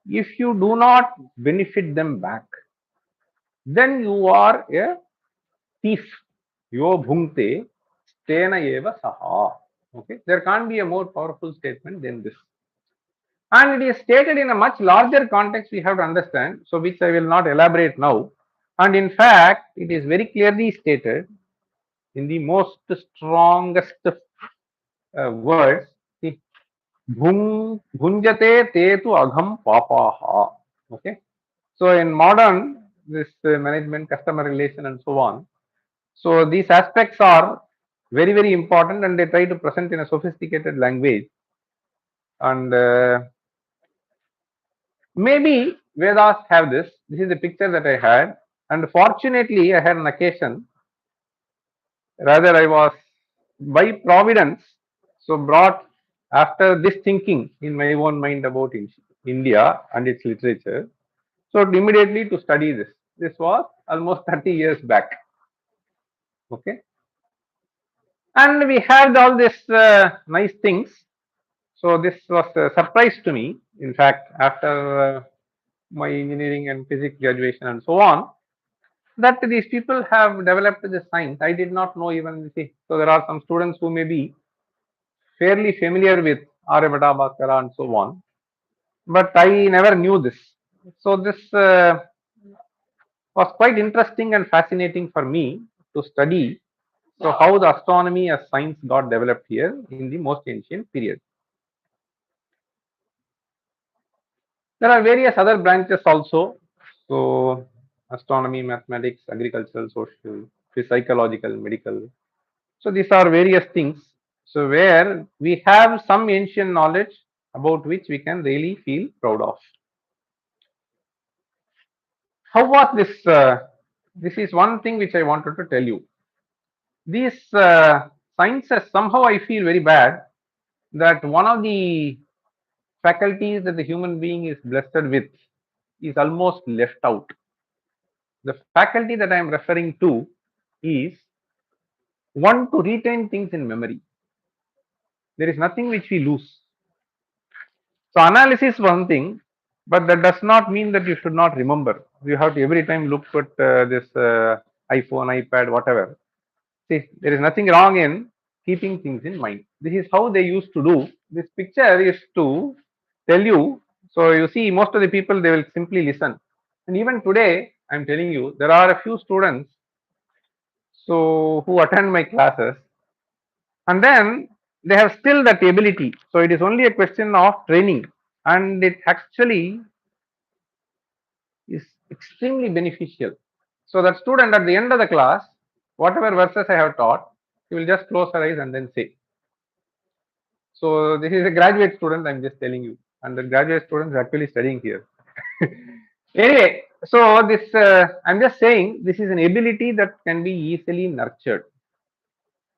if you do not benefit them back, then you are a thief. Yo bhunkte stena eva saha. Okay, there can't be a more powerful statement than this. And it is stated in a much larger context we have to understand, so which I will not elaborate now. And in fact, it is very clearly stated in the most strongest words. See, bhunjate te tu agham papaha. Okay. So in modern, this management, customer relation and so on. So these aspects are very important and they try to present in a sophisticated language. And maybe Vedas have this. This is the picture that I had. And fortunately, I had an occasion. Rather, I was by providence so brought after this thinking in my own mind about India and its literature. So immediately to study this. This was almost 30 years back. Okay. And we had all these nice things. So this was a surprise to me. In fact, after my engineering and physics graduation and so on, that these people have developed this science. I did not know even. See, so there are some students who may be fairly familiar with Aryabhata, Bhaskara and so on, but I never knew this. So this was quite interesting and fascinating for me to study. So how the astronomy as science got developed here in the most ancient period. There are various other branches also. So astronomy, mathematics, agricultural, social, psychological, medical. So these are various things. So where we have some ancient knowledge about which we can really feel proud of. How was this? This is one thing which I wanted to tell you. These sciences, somehow I feel very bad that one of the faculties that the human being is blessed with is almost left out. The faculty that I am referring to is one to retain things in memory. There is nothing which we lose. So analysis is one thing, but that does not mean that you should not remember. You have to every time look at this iPhone, iPad, whatever. See, there is nothing wrong in keeping things in mind. This is how they used to do. This picture is to tell you. So you see, most of the people, they will simply listen. And even today, I'm telling you, there are a few students so who attend my classes, and then they have still that ability. So it is only a question of training, and it actually is extremely beneficial. So that student at the end of the class, whatever verses I have taught, he will just close her eyes and then say. So this is a graduate student, I'm just telling you, and the graduate student is actually studying here. Anyway, So this, I'm just saying, this is an ability that can be easily nurtured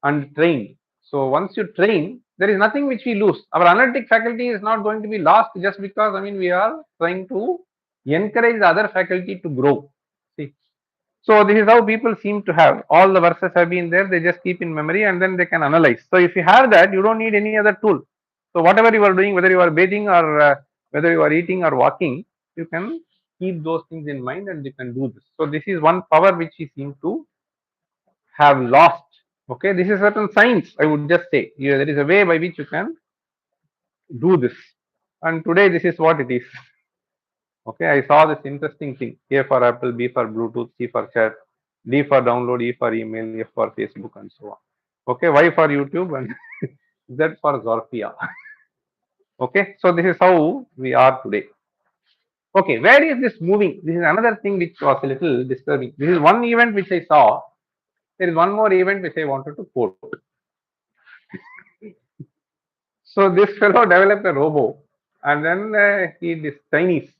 and trained. So once you train, there is nothing which we lose. Our analytic faculty is not going to be lost just because, I mean, we are trying to encourage the other faculty to grow. See, so this is how people seem to have all the verses have been there. They just keep in memory and then they can analyze. So if you have that, you don't need any other tool. So whatever you are doing, whether you are bathing or whether you are eating or walking, you can keep those things in mind and you can do this. So this is one power which we seem to have lost. Okay, this is certain science. I would just say, yeah, there is a way by which you can do this. And today this is what it is. Okay, I saw this interesting thing. A for Apple, B for Bluetooth, C for chat, D for download, E for email, F for Facebook, and so on. Okay, Y for YouTube, and Z for Zorpia. Okay, so this is how we are today. Okay, where is this moving? This is another thing which was a little disturbing. This is one event which I saw. There is one more event which I wanted to quote. So this fellow developed a robo, and then he is Chinese,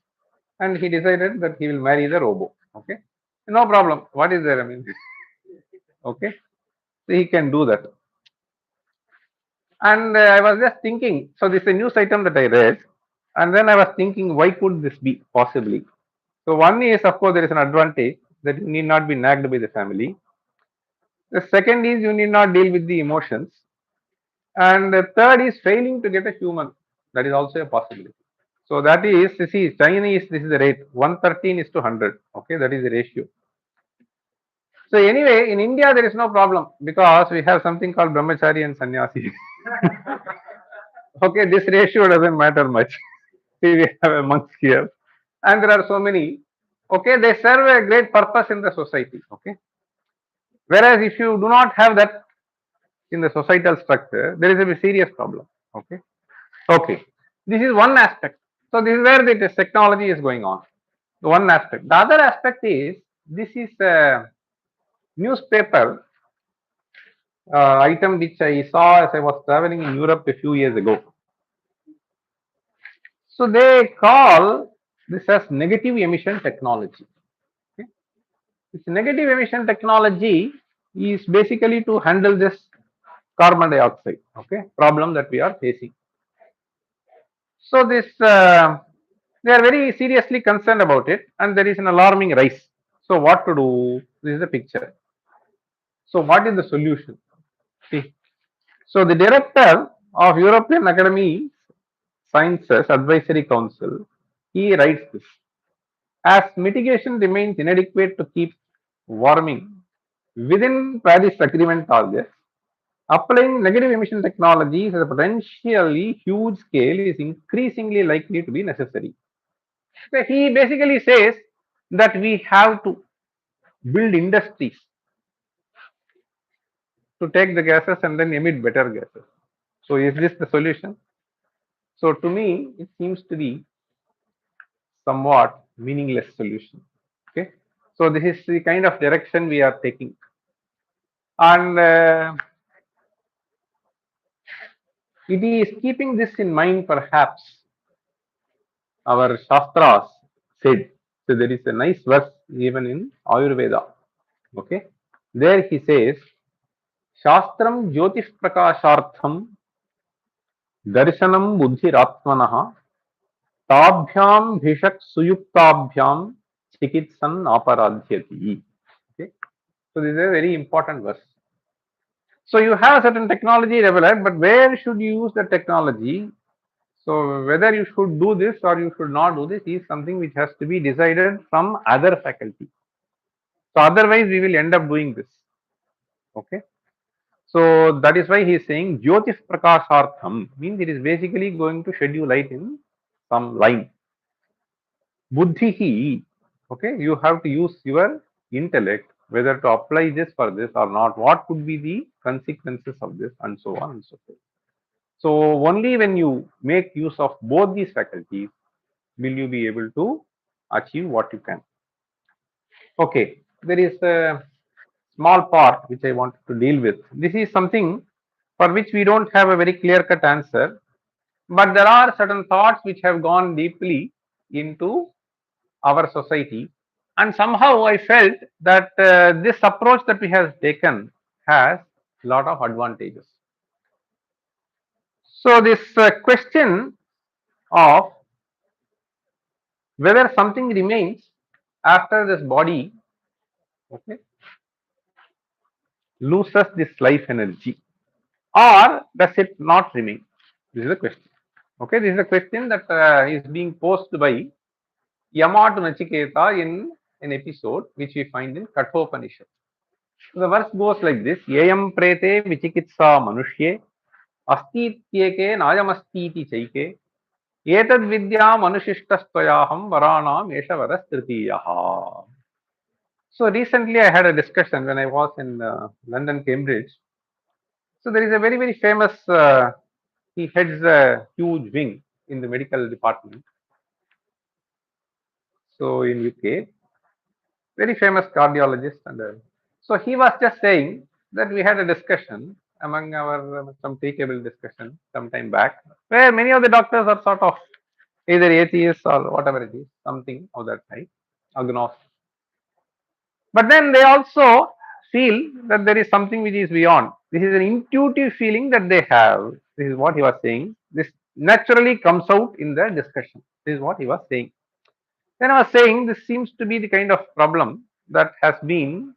and he decided that he will marry the robo. Okay, no problem. What is there? I mean, okay, so he can do that. And I was just thinking. So this is a news item that I read, and then I was thinking, why could this be possibly? So one is, of course, there is an advantage that you need not be nagged by the family. The second is you need not deal with the emotions, and the third is failing to get a human. That is also a possibility. So that is, you see, Chinese, this is the rate 113 is to 100. Okay, that is the ratio. So anyway, in India there is no problem because we have something called brahmachari and sannyasi. Okay, this ratio doesn't matter much. See, we have a monks here, and there are so many. Okay, they serve a great purpose in the society. Okay, whereas if you do not have that in the societal structure, there is a serious problem. Okay, okay, this is one aspect. So this is where the technology is going on. The one aspect. The other aspect is this is a newspaper item which I saw as I was traveling in Europe a few years ago. So they call this as negative emission technology. Okay. This negative emission technology is basically to handle this carbon dioxide, okay, problem that we are facing. So this they are very seriously concerned about it, and there is an alarming rise. So what to do? This is the picture. So what is the solution? See, so the director of European Academy Sciences Advisory Council, he writes this. As mitigation remains inadequate to keep warming within Paris Agreement targets, applying negative emission technologies at a potentially huge scale is increasingly likely to be necessary. So he basically says that we have to build industries to take the gases and then emit better gases. So is this the solution? So to me, it seems to be somewhat meaningless solution. Okay, so this is the kind of direction we are taking, and it is keeping this in mind. Perhaps our shastras said. So there is a nice verse even in Ayurveda. Okay, there he says, "Shastram Jyotish Prakashartham Darshanam Buddhiratmanaha Tabhyam Bhishak Suyuktabhyam Chikitsan Aparadhyati." Okay, so this is a very important verse. So you have certain technology developed, but where should you use the technology? So whether you should do this or you should not do this is something which has to be decided from other faculty. So otherwise we will end up doing this. Okay. So that is why he is saying Jyotish Prakashartham means it is basically going to shed you light in some line. Buddhihi, okay, you have to use your intellect whether to apply this for this or not, what could be the consequences of this, and so on and so forth. So only when you make use of both these faculties will you be able to achieve what you can. Okay, there is a small part which I wanted to deal with. This is something for which we don't have a very clear cut answer, but there are certain thoughts which have gone deeply into our society, And somehow I felt that this approach that we have taken has a lot of advantages. So this question of whether something remains after this body, okay, loses this life energy, or does it not remain? This is the question. Okay, this is a question that is being posed by Yama to Nachiketa in an episode which we find in Kathopanishad. So the verse goes like this: Yayam prete vichikitsa manushye astityeke nayamastiti chaike etad vidya manushishtastvayaham varanam esha varas tritiyaha. So recently I had a discussion when I was in London, Cambridge. So there is a very famous, he heads a huge wing in the medical department. So in UK, very famous cardiologist, and so he was just saying that we had a discussion among our some tea table discussion some time back, where many of the doctors are sort of either atheists or whatever it is, something of that type, agnostic. But then they also feel that there is something which is beyond. This is an intuitive feeling that they have. This is what he was saying. This naturally comes out in the discussion. This is what he was saying. Then I was saying this seems to be the kind of problem that has been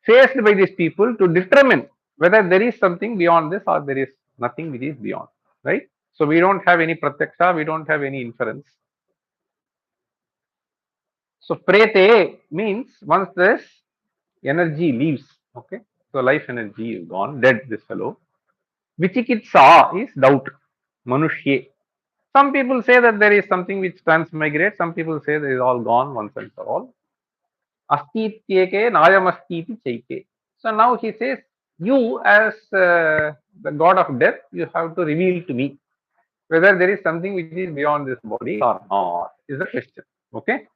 faced by these people to determine whether there is something beyond this or there is nothing which is beyond. Right? So we don't have any pratyaksha, we don't have any inference. So prete means once this energy leaves, okay, so life energy is gone, dead this fellow. Vichikitsa is doubt, manushye. Some people say that there is something which transmigrates, some people say that it is all gone once and for all. Astityeke nayamastiti chaike. So now he says, you as the god of death, you have to reveal to me whether there is something which is beyond this body or not, is the question. Okay.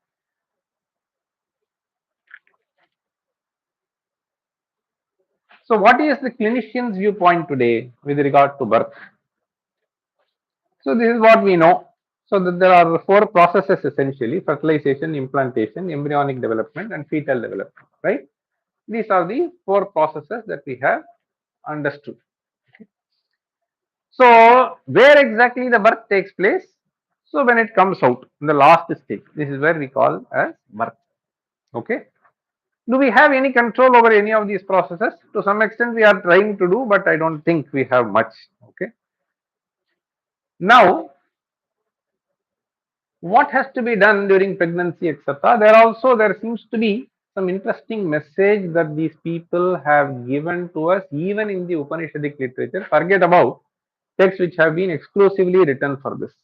So what is the clinician's viewpoint today with regard to birth? So this is what we know. So that there are four processes essentially: fertilization, implantation, embryonic development, and fetal development. Right? These are the four processes that we have understood. So where exactly the birth takes place? So when it comes out in the last stage, this is where we call as birth. Okay. Do we have any control over any of these processes? To some extent, we are trying to do, but I don't think we have much. Okay. Now, what has to be done during pregnancy, etc.? There seems to be some interesting message that these people have given to us, even in the Upanishadic literature. Forget about texts which have been exclusively written for this.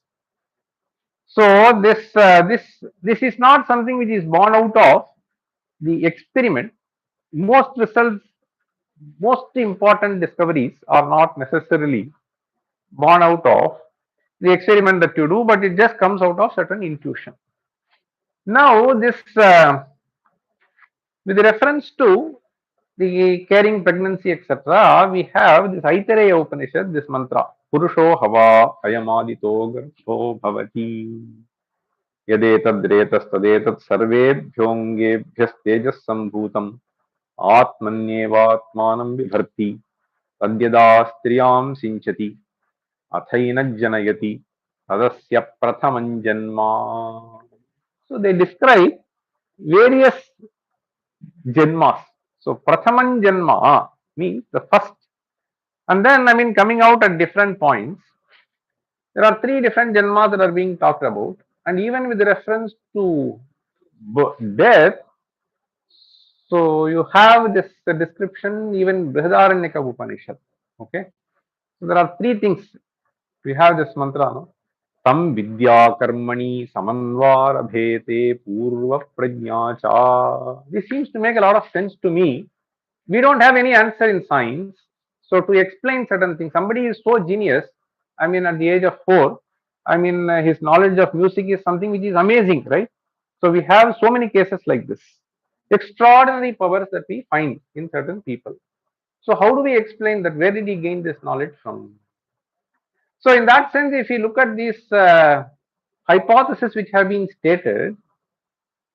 So this is not something which is born out of the experiment. Most results, most important discoveries are not necessarily born out of the experiment that you do, but it just comes out of certain intuition. Now, this with reference to the carrying pregnancy, etc., we have this Aitareya Upanishad, this mantra, Purusho Hava Ayamadito Garcho Bhavati Yadetadretastadetad Sarvebhyongebhyastejas Sambhutam Atmanyevatmanam Vibharti Tadyada Striyam Sinchati Athaina Janayati Tadasya Prathaman Janma. So they describe various Janmas. So Prathaman Janma means the first. And then coming out at different points. There are three different Janmas that are being talked about. And even with reference to death, so you have this description even Brihadaranyaka Upanishad. Okay. So there are three things. We have this mantra, no? Tam vidya karmani samanvara bhete purva prajna cha. This seems to make a lot of sense to me. We don't have any answer in science. So to explain certain things, somebody is so genius, at the age of 4, his knowledge of music is something which is amazing, right? So we have so many cases like this. Extraordinary powers that we find in certain people. So how do we explain that? Where did he gain this knowledge from? So in that sense, if you look at these hypotheses which have been stated,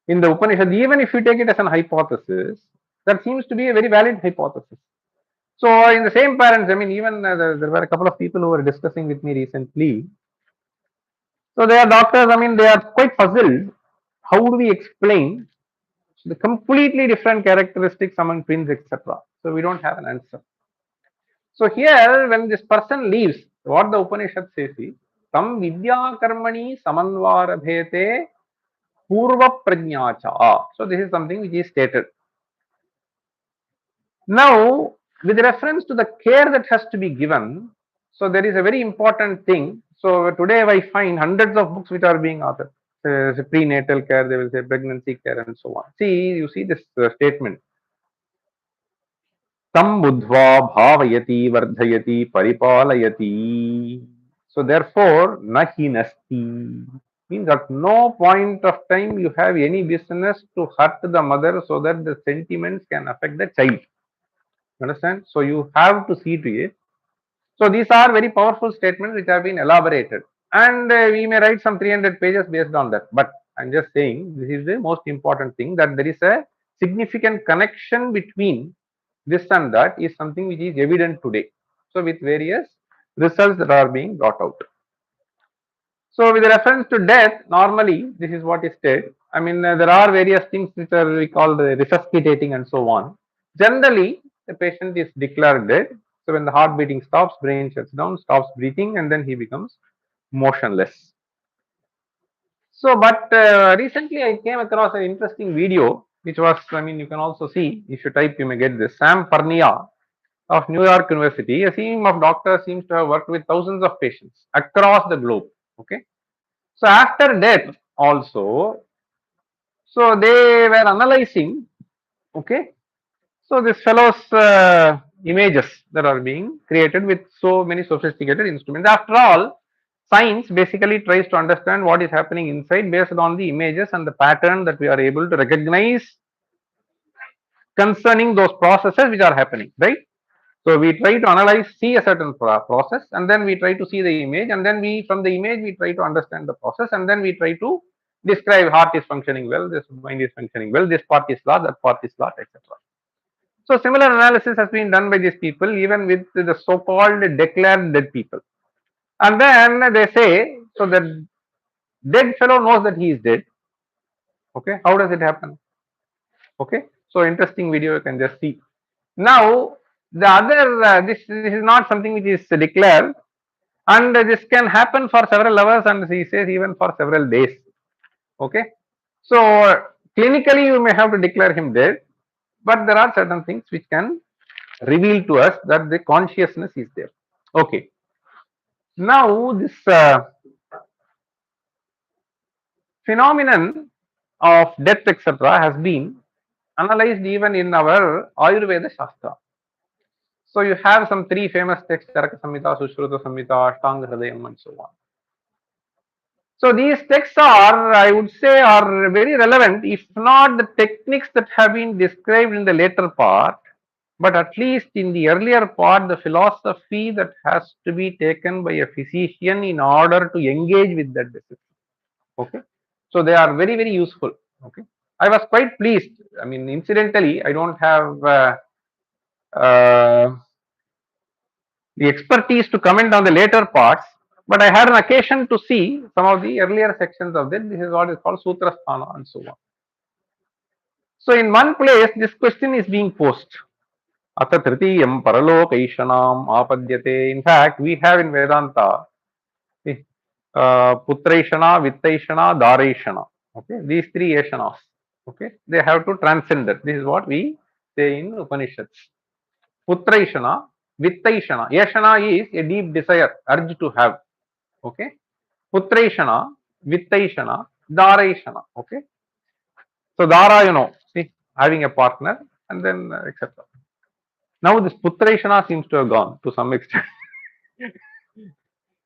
in the Upanishad, even if you take it as an hypothesis, that seems to be a very valid hypothesis. So in the same parents, I mean, even there were a couple of people who were discussing with me recently. So they are doctors, I mean, they are quite puzzled. How do we explain the completely different characteristics among twins, etc.? So we don't have an answer. So here, when this person leaves, what the Upanishad says is, Tam vidya karmani samanvara bhete purva prajnacha. So this is something which is stated. Now, with reference to the care that has to be given, so there is a very important thing. So today I find hundreds of books which are being authored. There's a prenatal care, they will say pregnancy care and so on. See, you see this statement. Tam buddhva bhavayati vardhayati paripalayati. So therefore, nahi nasti. Means at no point of time you have any business to hurt the mother so that the sentiments can affect the child. Understand? So you have to see to it. So these are very powerful statements which have been elaborated, and we may write some 300 pages based on that. But I'm just saying this is the most important thing, that there is a significant connection between this and that is something which is evident today. So with various results that are being brought out. So with reference to death, normally this is what is said. I mean, there are various things which are we call the resuscitating and so on. Generally, the patient is declared dead. So when the heart beating stops, brain shuts down, stops breathing, and then he becomes motionless. So, but recently I came across an interesting video, which was, I mean, you can also see, if you type, you may get this. Sam Pernia of New York University, a team of doctors seems to have worked with thousands of patients across the globe. Okay. So after death also, so they were analyzing, okay. So this fellow's images that are being created with so many sophisticated instruments. After all, science basically tries to understand what is happening inside based on the images and the pattern that we are able to recognize concerning those processes which are happening, right? So we try to analyze, see a certain process, and then we try to see the image, and then we, from the image, we try to understand the process, and then we try to describe heart is functioning well, this mind is functioning well, this part is large, that part is large, etc. So similar analysis has been done by these people, even with the so-called declared dead people. And then they say, so the dead fellow knows that he is dead. Okay, how does it happen? Okay, so interesting video, you can just see. Now, the other, this is not something which is declared, and this can happen for several hours, and he says even for several days. Okay, so clinically you may have to declare him dead, but there are certain things which can reveal to us that the consciousness is there. Okay, now this phenomenon of death, etc., has been analyzed even in our Ayurveda Shastra. So you have some three famous texts, Charaka Samhita, Sushruta Samhita, Ashtanga Hridayam, and so on. So these texts are, I would say, are very relevant, if not the techniques that have been described in the later part, but at least in the earlier part, the philosophy that has to be taken by a physician in order to engage with that discipline. Okay, so they are very, very useful. Okay, I was quite pleased. I mean, incidentally, I don't have the expertise to comment on the later parts, but I had an occasion to see some of the earlier sections of that. This is what is called Sutrasthana and so on. So in one place, this question is being posed. Atha Tritiyam Paralokaishanam Apadyate. In fact, we have in Vedanta Putraishana, Vittaishana, Daraishana. Okay, these three Yashanas. Okay, they have to transcend that. This is what we say in Upanishads. Putraishana, Vittaishana. Yashana is a deep desire, urge to have. Okay. Putraishana, Vittaishana, Daraishana. Okay. So Dara, you know, see, having a partner and then etc. Now this Putraishana seems to have gone to some extent.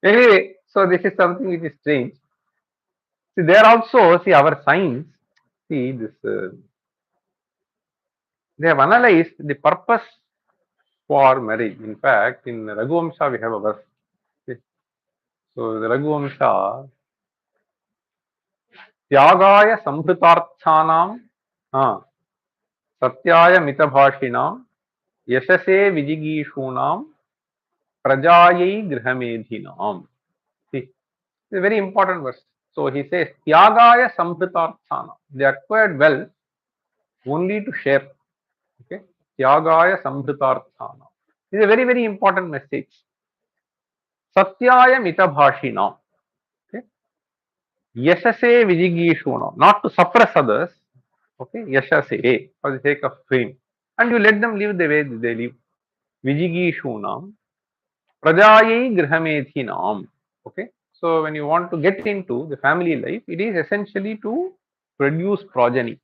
Anyway, so this is something which is strange. See, there also, see, our science, see this, they have analyzed the purpose for marriage. In fact, in Raghuvamsha we have a verse. Okay. So the Raghuvamsha, त्यागाय संहृतार्थानां सत्याय मितभाषिणां यशसे विजिगीषूणां प्रजायै गृहमेधिनाम्. See, it's a very important verse. So he says, Tyagaya samhritarthana. They acquired wealth only to share. Okay. Tyagaya samhritarthana. This is a very, very important message. Satyaya mitabhashina. Okay. Yashase vijigishuna. Not to suppress others. Okay. Yashase for the sake of fame. And you let them live the way they live. Vijigishunam. Prajayai grihamedhinam. Okay. So when you want to get into the family life, it is essentially to produce progeny.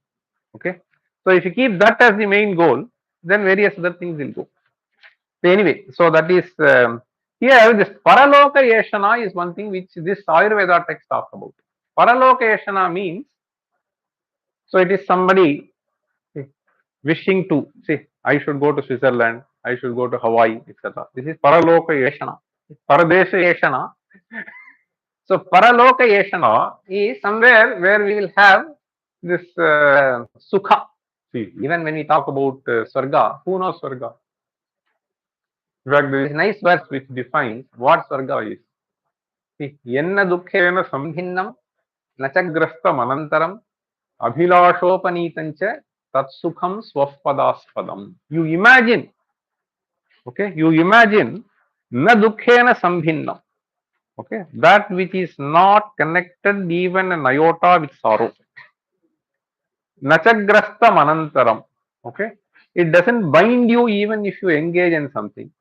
Okay. So if you keep that as the main goal, then various other things will go. So anyway, so that is here this paraloka yeshana is one thing which this Ayurveda text talks about. Paraloka yeshana means, so it is somebody wishing to say, I should go to Switzerland, I should go to Hawaii, etc. This is paraloka yeshana. Paradesha yeshana. So paraloka yeshana is somewhere where we will have this sukha. See, even when we talk about Swarga, who knows Swarga? In fact, there is a nice verse which defines what Swarga is. See, yenna dukkhena sambhinnam nachagrasta manantaram abhilashopanītancha tatsukham swappadaspadam. You imagine, okay, you imagine na dukkhena sambhinnam. Okay, that which is not connected even an iota with sorrow. Nachagrasta manantaram. Okay, it doesn't bind you even if you engage in something,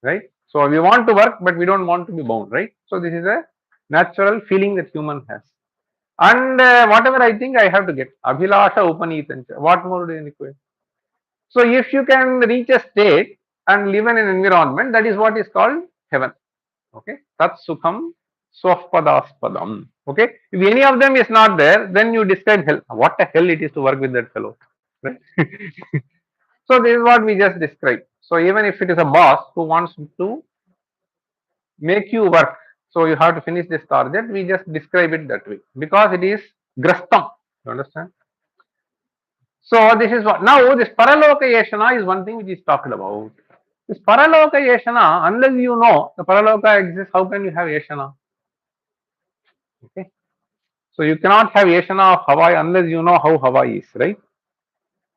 right? So we want to work, but we don't want to be bound, right? So this is a natural feeling that human has. And whatever I think I have to get. Abhilasha upanitancha. What more do you require? So if you can reach a state and live in an environment, that is what is called heaven. Okay, tat sukham swappadaspadam. Okay, if any of them is not there, then you describe hell. What a hell it is to work with that fellow, right? So this is what we just described. So even if it is a boss who wants to make you work, so you have to finish this target, we just describe it that way because it is grastam. You understand? So this is what now this paraloka yeshana is one thing which is talked about. This paraloka yeshana, unless you know the paraloka exists, how can you have yeshana? Okay. So you cannot have yeshana of Hawaii unless you know how Hawaii is, right?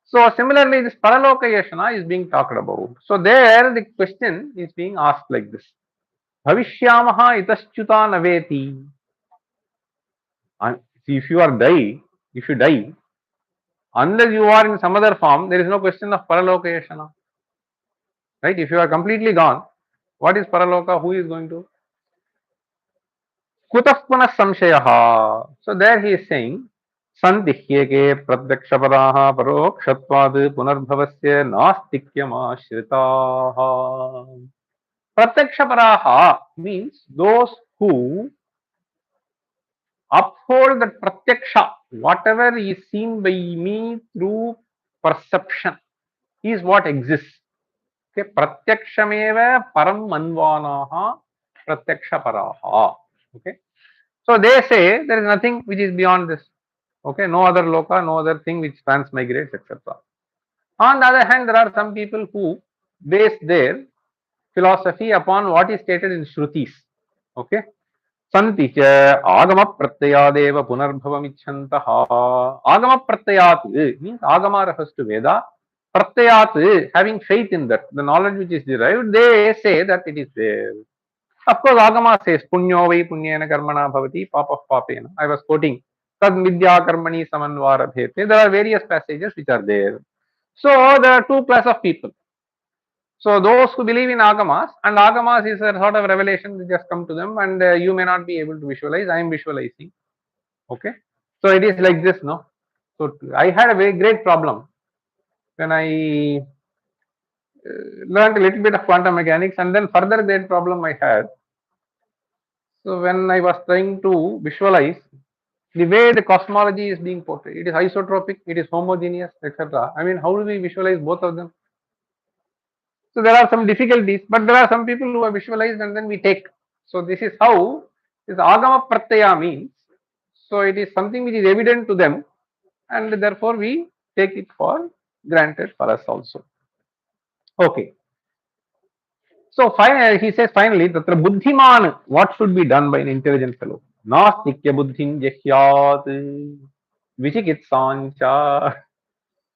So similarly, this paraloka yeshana is being talked about. So there the question is being asked like this. Bhavishyamaha itaschuta naveti. And if you are if you die, unless you are in some other form, there is no question of paraloka yeshana. Right? If you are completely gone, what is paraloka? Who is going to? Kutapana samshayaha. So there he is saying, Santihyeke pratyakshapada parokshatvad punarbhavasya nastikyam ashritaha. Pratyakshapada means those who uphold that pratyaksha, whatever is seen by me through perception is what exists. Okay, pratyakshameva param manvanaha pratyakshaparaha. Okay, so they say there is nothing which is beyond this. Okay, no other loka, no other thing which transmigrates, etc. On the other hand, there are some people who base their philosophy upon what is stated in Shrutis. Okay, Santi cha agama pratyadeva punarbhavam ichhantaha. Agama pratyat means agama refers to Veda. Pratyat, having faith in that, the knowledge which is derived, they say that it is there. Of course, Agama says, Punyo vai punyena karmana bhavati, papa papena. I was quoting, Tad vidya karmani samanvara bhete. There are various passages which are there. So, there are two classes of people. So, those who believe in Agamas, and Agamas is a sort of revelation that just come to them, and you may not be able to visualize. I am visualizing. Okay. So, it is like this, no? So, I had a very great problem when I learned a little bit of quantum mechanics, and then further great problem I had. So when I was trying to visualize the way the cosmology is being portrayed, it is isotropic, it is homogeneous, etc. I mean, how do we visualize both of them? So there are some difficulties, but there are some people who have visualized and then we take. So this is how this agama pratyaya means. So it is something which is evident to them, and therefore we take it for granted for us also. Okay. So finally, he says finally, Tatra buddhiman, what should be done by an intelligent fellow? Nastikya buddhim jahyat vichikitsancha.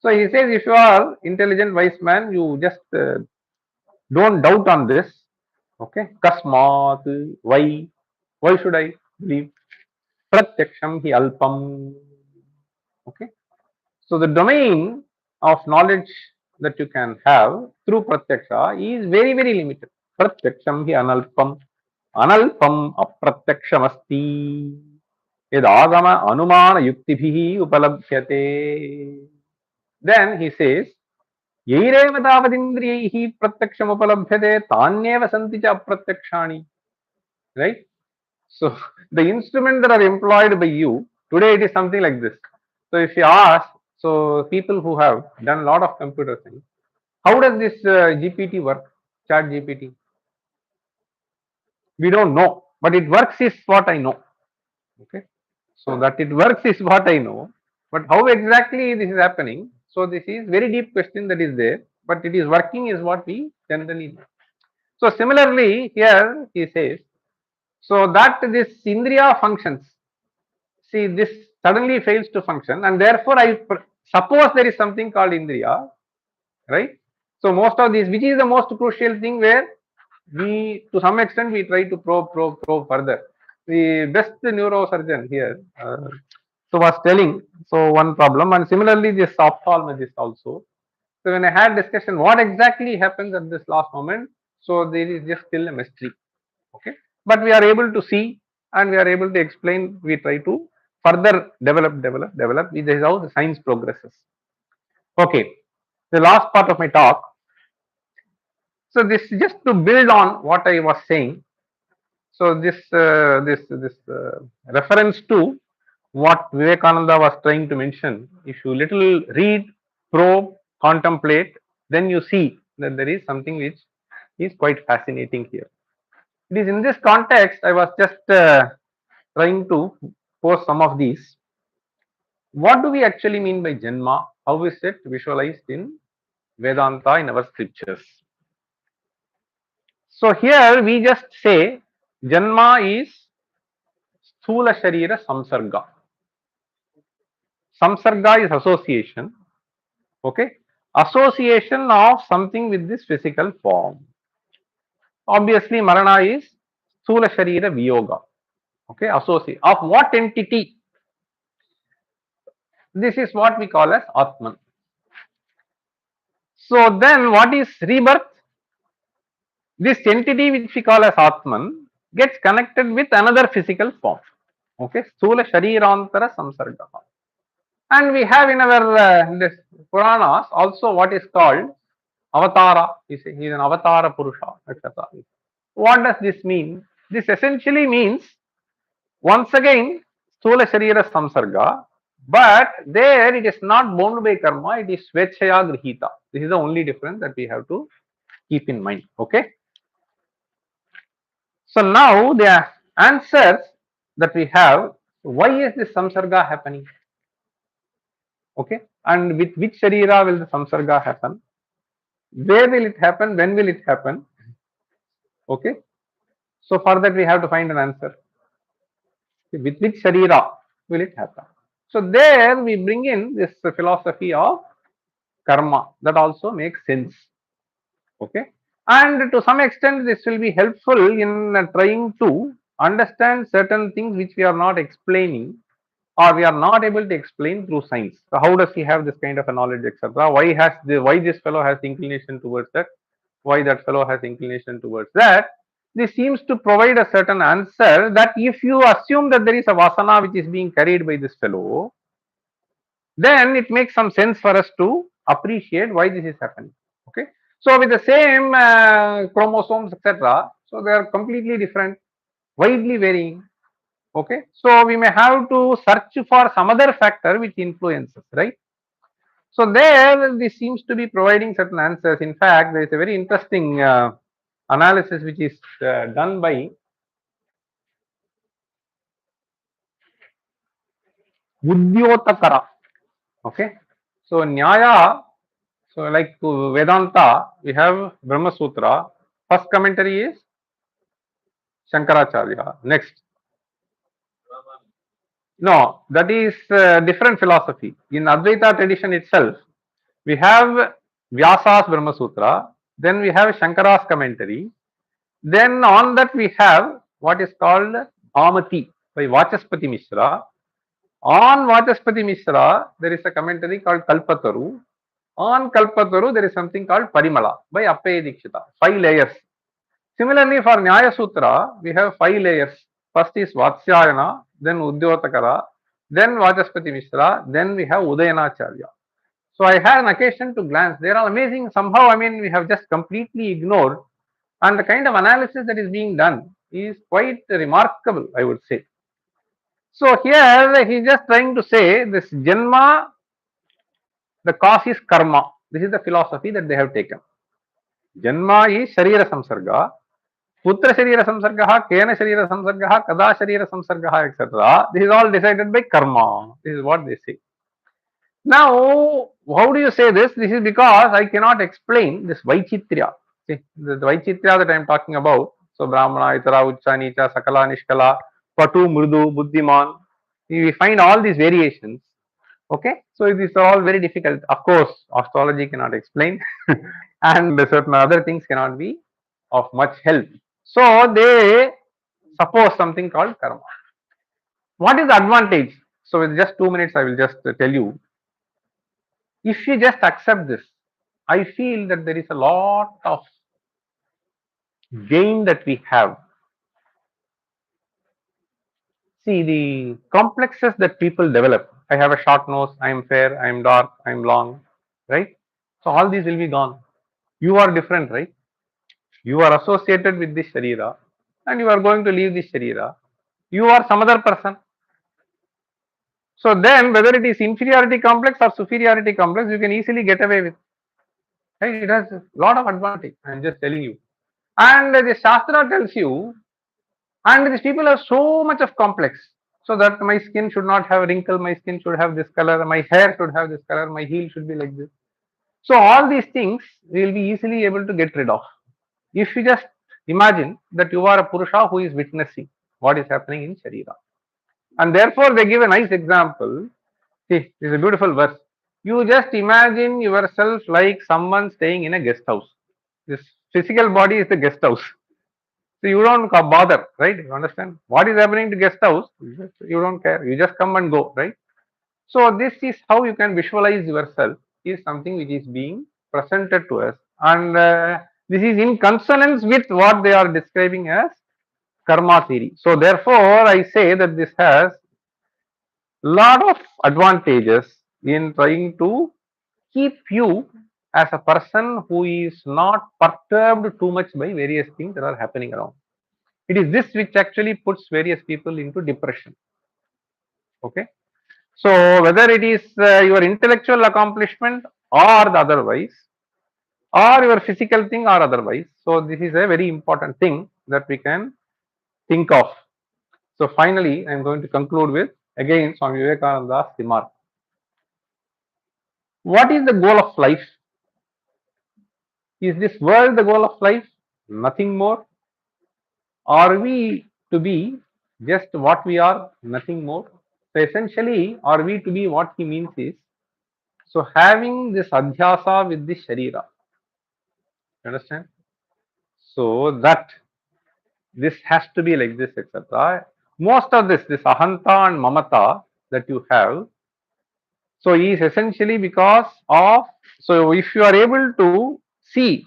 So he says, if you are intelligent, wise man, you just don't doubt on this. Okay. Kasmat, why? Why should I believe? Pratyaksham hi alpam. Okay. So the domain of knowledge that you can have through pratyaksha is very, very limited. Pratyaksham hi analpam. Analpam apratyakshamasti. Yad agama anumana yuktibhihi upalabhyate. Then he says, Yairev tavadindriyaihi pratyaksham upalabhyate tanyeva santi cha apratyakshaani. Right? So the instruments that are employed by you, today it is something like this. So if you ask, so people who have done a lot of computer science, how does this GPT work, chat GPT? We don't know, but it works is what I know. Okay. So that it works is what I know, but how exactly this is happening? So this is very deep question that is there, but it is working is what we generally know. So similarly here he says, so that this Indriya functions, see this suddenly fails to function, and therefore I suppose there is something called Indriya, right? So most of these, which is the most crucial thing where we to some extent we try to probe further. The best neurosurgeon here so was telling so one problem, and similarly this ophthalmologist also. So when I had discussion what exactly happens at this last moment, so there is just still a mystery. Okay, but we are able to see and we are able to explain. We try to further develop. This is how the science progresses. Okay, the last part of my talk. So this just to build on what I was saying. So this reference to what Vivekananda was trying to mention. If you little read, probe, contemplate, then you see that there is something which is quite fascinating here. It is in this context I was just trying to post some of these. What do we actually mean by Janma? How is it visualized in Vedanta in our scriptures? So here we just say Janma is Sthula Sharira Samsarga. Samsarga is association. Okay. Association of something with this physical form. Obviously, Marana is Sthula Sharira Viyoga. Okay. Associate. Of what entity? This is what we call as Atman. So then what is rebirth? This entity which we call as Atman gets connected with another physical form. Okay. Sthula Sharirantara Samsarga. And we have in our this Puranas also what is called Avatara. He is an Avatara Purusha, etc. What does this mean? This essentially means once again Sthula Sharira Samsarga, but there it is not bound by karma, it is Svechaya Grihita. This is the only difference that we have to keep in mind. Okay. So now the answers that we have, why is this Samsarga happening? Okay. And with which Sharira will the Samsarga happen? Where will it happen? When will it happen? Okay. So for that we have to find an answer. With which Sharira will it happen? So there we bring in this philosophy of karma. That also makes sense. Okay. And to some extent this will be helpful in trying to understand certain things which we are not explaining or we are not able to explain through science. So how does he have this kind of a knowledge, etc.? Why this fellow has inclination towards that? Why that fellow has inclination towards that? This seems to provide a certain answer that if you assume that there is a vasana which is being carried by this fellow, then it makes some sense for us to appreciate why this is happening. Okay. So with the same chromosomes, etc., so they are completely different, widely varying. Okay. So we may have to search for some other factor which influences, right? So there, this seems to be providing certain answers. In fact, there is a very interesting analysis which is done by Udyotakara. Okay. So Nyaya, so like to Vedanta, we have Brahma Sutra. First commentary is Shankaracharya. Next. No, that is different philosophy. In Advaita tradition itself, we have Vyasa's Brahma Sutra, then we have Shankara's commentary, then on that we have what is called Bhamati by Vachaspati Mishra. On Vachaspati Mishra, there is a commentary called Kalpataru. On Kalpataru, there is something called Parimala by Appaya Dikshita. 5 layers. Similarly, for Nyaya Sutra, we have 5 layers. First is Vatsyayana, then Udyotakara, then Vachaspati Mishra, then we have Udayanacharya. So I had an occasion to glance. They are amazing. Somehow, I mean, we have just completely ignored, and the kind of analysis that is being done is quite remarkable, I would say. So here he is just trying to say this Janma, the cause is karma. This is the philosophy that they have taken. Janma is Sharira Samsarga. Putra Sharira Samsargaha, Kena Sharira Samsargaha, Kada Sharira Samsargaha, etc. This is all decided by karma. This is what they say. Now, how do you say this? This is because I cannot explain this Vaichitrya. See, the Vaichitrya that I am talking about. So, Brahmana, Itara, Ucha, Nicha, Sakala, Nishkala, Patu, Mrudu, Buddhiman. We find all these variations. Okay, so it is all very difficult. Of course, astrology cannot explain, and certain other things cannot be of much help. So, they suppose something called karma. What is the advantage? So, with just 2 minutes, I will just tell you. If you just accept this, I feel that there is a lot of gain that we have. See, the complexes that people develop. I have a short nose, I am fair, I am dark, I am long, right? So all these will be gone. You are different, right? You are associated with this Sharira and you are going to leave this Sharira. You are some other person. So then whether it is inferiority complex or superiority complex, you can easily get away with. Right? It has a lot of advantage. I am just telling you. And the Shastra tells you, and these people have so much of complex. So that my skin should not have wrinkle, my skin should have this color, my hair should have this color, my heel should be like this. So all these things we will be easily able to get rid of. If you just imagine that you are a Purusha who is witnessing what is happening in Sharira. And therefore they give a nice example. See, this is a beautiful verse. You just imagine yourself like someone staying in a guest house. This physical body is the guest house. So you don't bother, right? You understand? What is happening to guest house? You don't care. You just come and go, right? So this is how you can visualize yourself is something which is being presented to us. And this is in consonance with what they are describing as karma theory. So therefore, I say that this has lot of advantages in trying to keep you as a person who is not perturbed too much by various things that are happening around. It is this which actually puts various people into depression. Okay. So whether it is your intellectual accomplishment or the otherwise, or your physical thing or otherwise. So this is a very important thing that we can think of. So finally, I am going to conclude with again Swami Vivekananda's remark. What is the goal of life? Is this world the goal of life? Nothing more? Are we to be just what we are? Nothing more? So essentially, are we to be what he means is, so having this adhyasa with the Sharira. You understand? So that this has to be like this, etc. Most of this ahanta and mamata that you have, so is essentially because of, so if you are able to see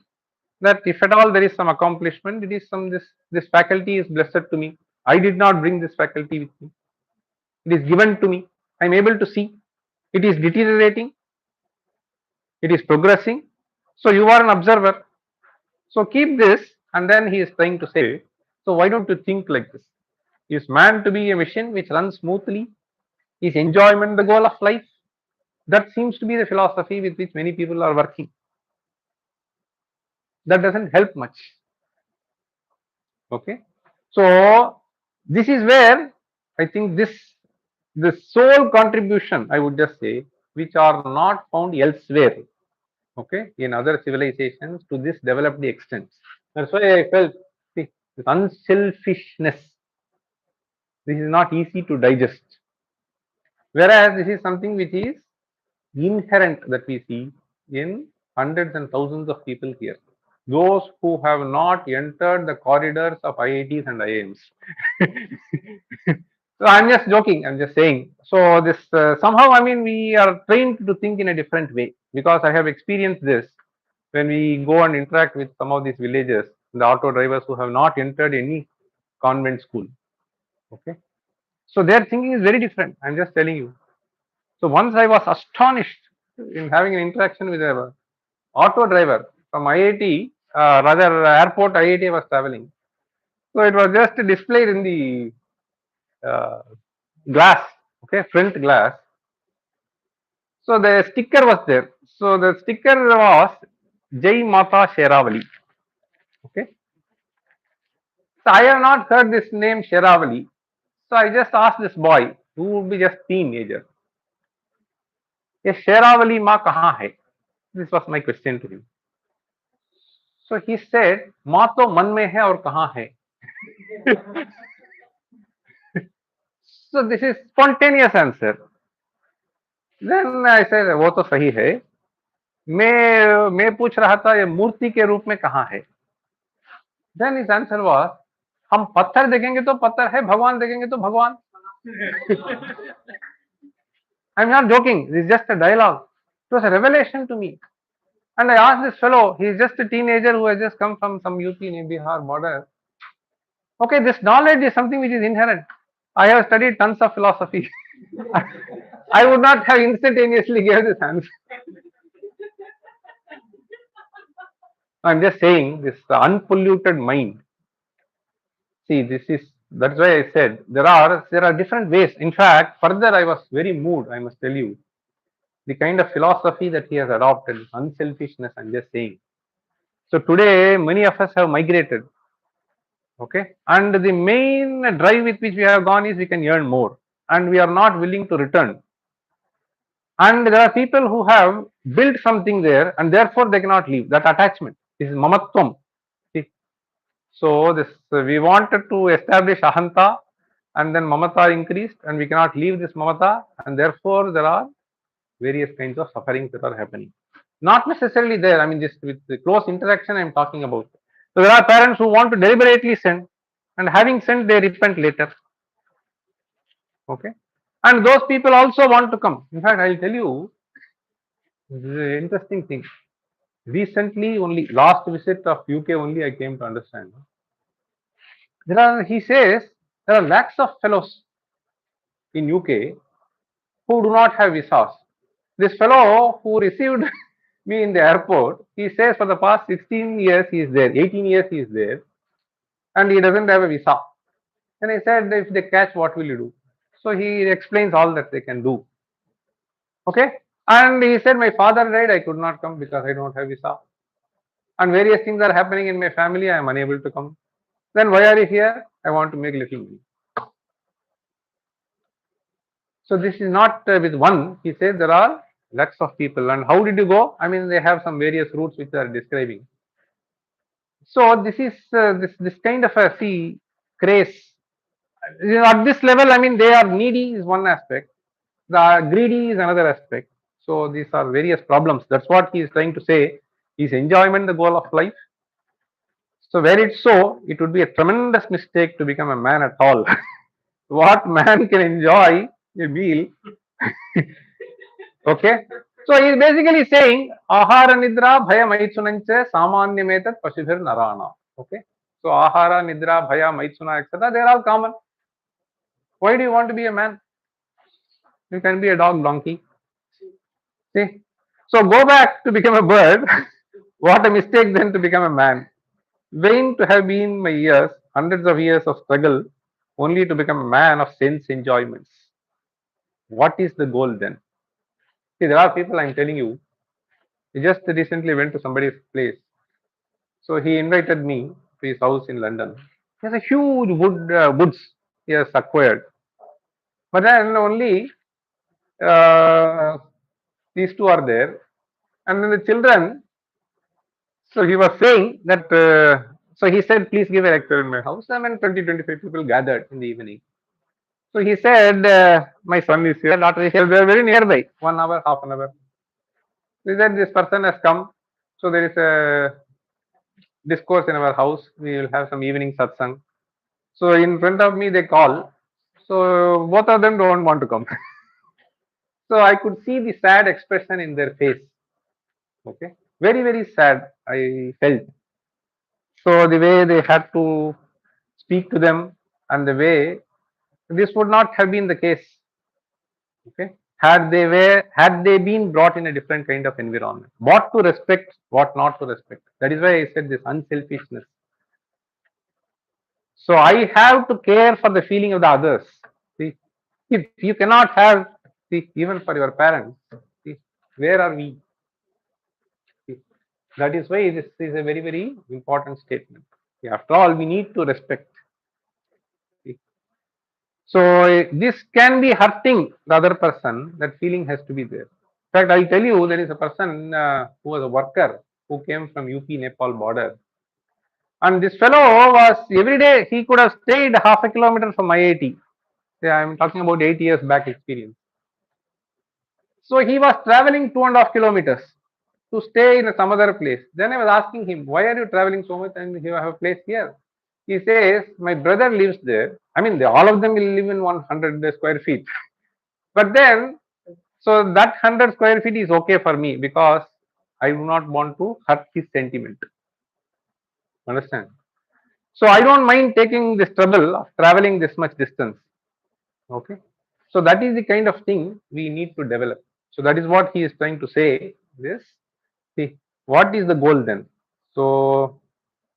that if at all there is some accomplishment, it is some this faculty is blessed to me. I did not bring this faculty with me. It is given to me. I am able to see. It is deteriorating. It is progressing. So you are an observer. So keep this, and then he is trying to say, so why don't you think like this? Is man to be a machine which runs smoothly? Is enjoyment the goal of life? That seems to be the philosophy with which many people are working. That doesn't help much. Okay. So this is where I think this the sole contribution, I would just say, which are not found elsewhere, okay, in other civilizations to this developed extent. That's why I felt, see, this unselfishness, this is not easy to digest. Whereas this is something which is inherent that we see in hundreds and thousands of people here. Those who have not entered the corridors of IITs and IIMs. So I'm just joking. I'm just saying. So this somehow, I mean, we are trained to think in a different way because I have experienced this when we go and interact with some of these villages, the auto drivers who have not entered any convent school. Okay, so their thinking is very different. I'm just telling you. So once I was astonished in having an interaction with a auto driver from IIT, rather airport IIT was traveling. So it was just displayed in the glass, okay, front glass. So the sticker was there. So the sticker was Jai Mata Sheravali. Okay. So I have not heard this name Sheravali. So I just asked this boy, who would be just teenager, ये शेरावली माँ कहाँ है? This was my question to him. So he said, माँ तो मन में है और कहाँ है? So this is spontaneous answer. Then I said, वो तो सही है. मैं पूछ रहा था ये मूर्ति के रूप में कहाँ है? Then his answer was, हम पत्थर देखेंगे तो पत्थर है, भगवान देखेंगे तो भगवान. I'm not joking. This is just a dialogue. It was a revelation to me. And I asked this fellow, he is just a teenager who has just come from some UP in Bihar border. Okay, this knowledge is something which is inherent. I have studied tons of philosophy. I would not have instantaneously gave this answer. I'm just saying this unpolluted mind. See, this is that's why I said there are different ways. In fact, further I was very moved. I must tell you the kind of philosophy that he has adopted, unselfishness. I'm just saying. So today, many of us have migrated. Okay, and the main drive with which we have gone is we can earn more, and we are not willing to return. And there are people who have built something there, and therefore they cannot leave. That attachment is mamatvam. See? So this we wanted to establish ahanta, and then mamata increased, and we cannot leave this mamata, and therefore there are various kinds of sufferings that are happening. Not necessarily there. I mean, just with the close interaction I am talking about. So there are parents who want to deliberately send, and having sent, they repent later. Okay, and those people also want to come. In fact, I will tell you this is an interesting thing. Recently, only last visit of UK only I came to understand. He says there are lakhs of fellows in UK who do not have visas. This fellow who received me in the airport, he says for the past 16 years he is there, 18 years he is there, and he doesn't have a visa. And I said, if they catch, what will you do? So he explains all that they can do. Okay. And he said, my father died, I could not come because I don't have visa. And various things are happening in my family, I am unable to come. Then why are you here? I want to make little money. So this is not with one. He says there are lakhs of people. And how did you go? I mean, they have some various routes which they are describing. So this is this kind of a craze. At this level, I mean, they are needy is one aspect. The greedy is another aspect. So these are various problems. That's what he is trying to say. Is enjoyment the goal of life? So were it so, it would be a tremendous mistake to become a man at all. What man can enjoy a meal? Okay. So he is basically saying ahara nidra bhaya maitsunancha samanyametat pashubhir narana. Okay. So ahara nidra bhaya maitsuna etc. They are all common. Why do you want to be a man? You can be a dog, donkey. See? So go back to become a bird. What a mistake then to become a man. Vain to have been my years, hundreds of years of struggle, only to become a man of sense enjoyments. What is the goal then? See, there are people, I'm telling you, he just recently went to somebody's place. So he invited me to his house in London. He has a huge woods he has acquired. But then only these two are there, and then the children. So he was saying that. So he said, "Please give a lecture in my house." And then 20-25 people gathered in the evening. So he said, "My son is here, daughter is here. They are very nearby, 1 hour, half an hour." He said, "This person has come, so there is a discourse in our house. We will have some evening satsang." So in front of me, they call. So both of them don't want to come. So I could see the sad expression in their face. Okay, very very sad. I felt. So the way they had to speak to them, and the way this would not have been the case. Okay, had they been brought in a different kind of environment, what to respect, what not to respect. That is why I said this unselfishness. So I have to care for the feeling of the others. See, if you cannot have, see, even for your parents, see, where are we? See, that is why this is a very, very important statement. See, after all, we need to respect. See. So this can be hurting the other person. That feeling has to be there. In fact, I'll tell you, there is a person who was a worker who came from UP Nepal border. And this fellow was every day, he could have stayed half a kilometer from IIT. Yeah, I'm talking about 8 years back experience. So he was traveling 2.5 kilometers to stay in some other place. Then I was asking him, why are you traveling so much and you have a place here? He says, my brother lives there. I mean, all of them will live in 100 square feet. But then, so that 100 square feet is okay for me because I do not want to hurt his sentiment. Understand? So I don't mind taking this trouble of traveling this much distance. Okay. So that is the kind of thing we need to develop. So that is what he is trying to say. This, see, what is the goal then? So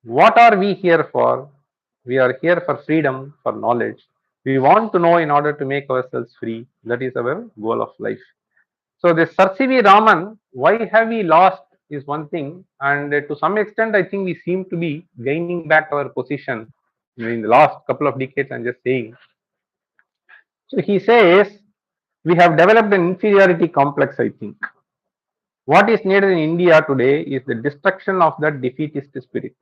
what are we here for? We are here for freedom, for knowledge. We want to know in order to make ourselves free. That is our goal of life. So this Sir C.V. Raman, why have we lost is one thing, and to some extent, I think we seem to be gaining back our position in the last couple of decades. I'm just saying. So he says we have developed an inferiority complex, I think. What is needed in India today is the destruction of that defeatist spirit.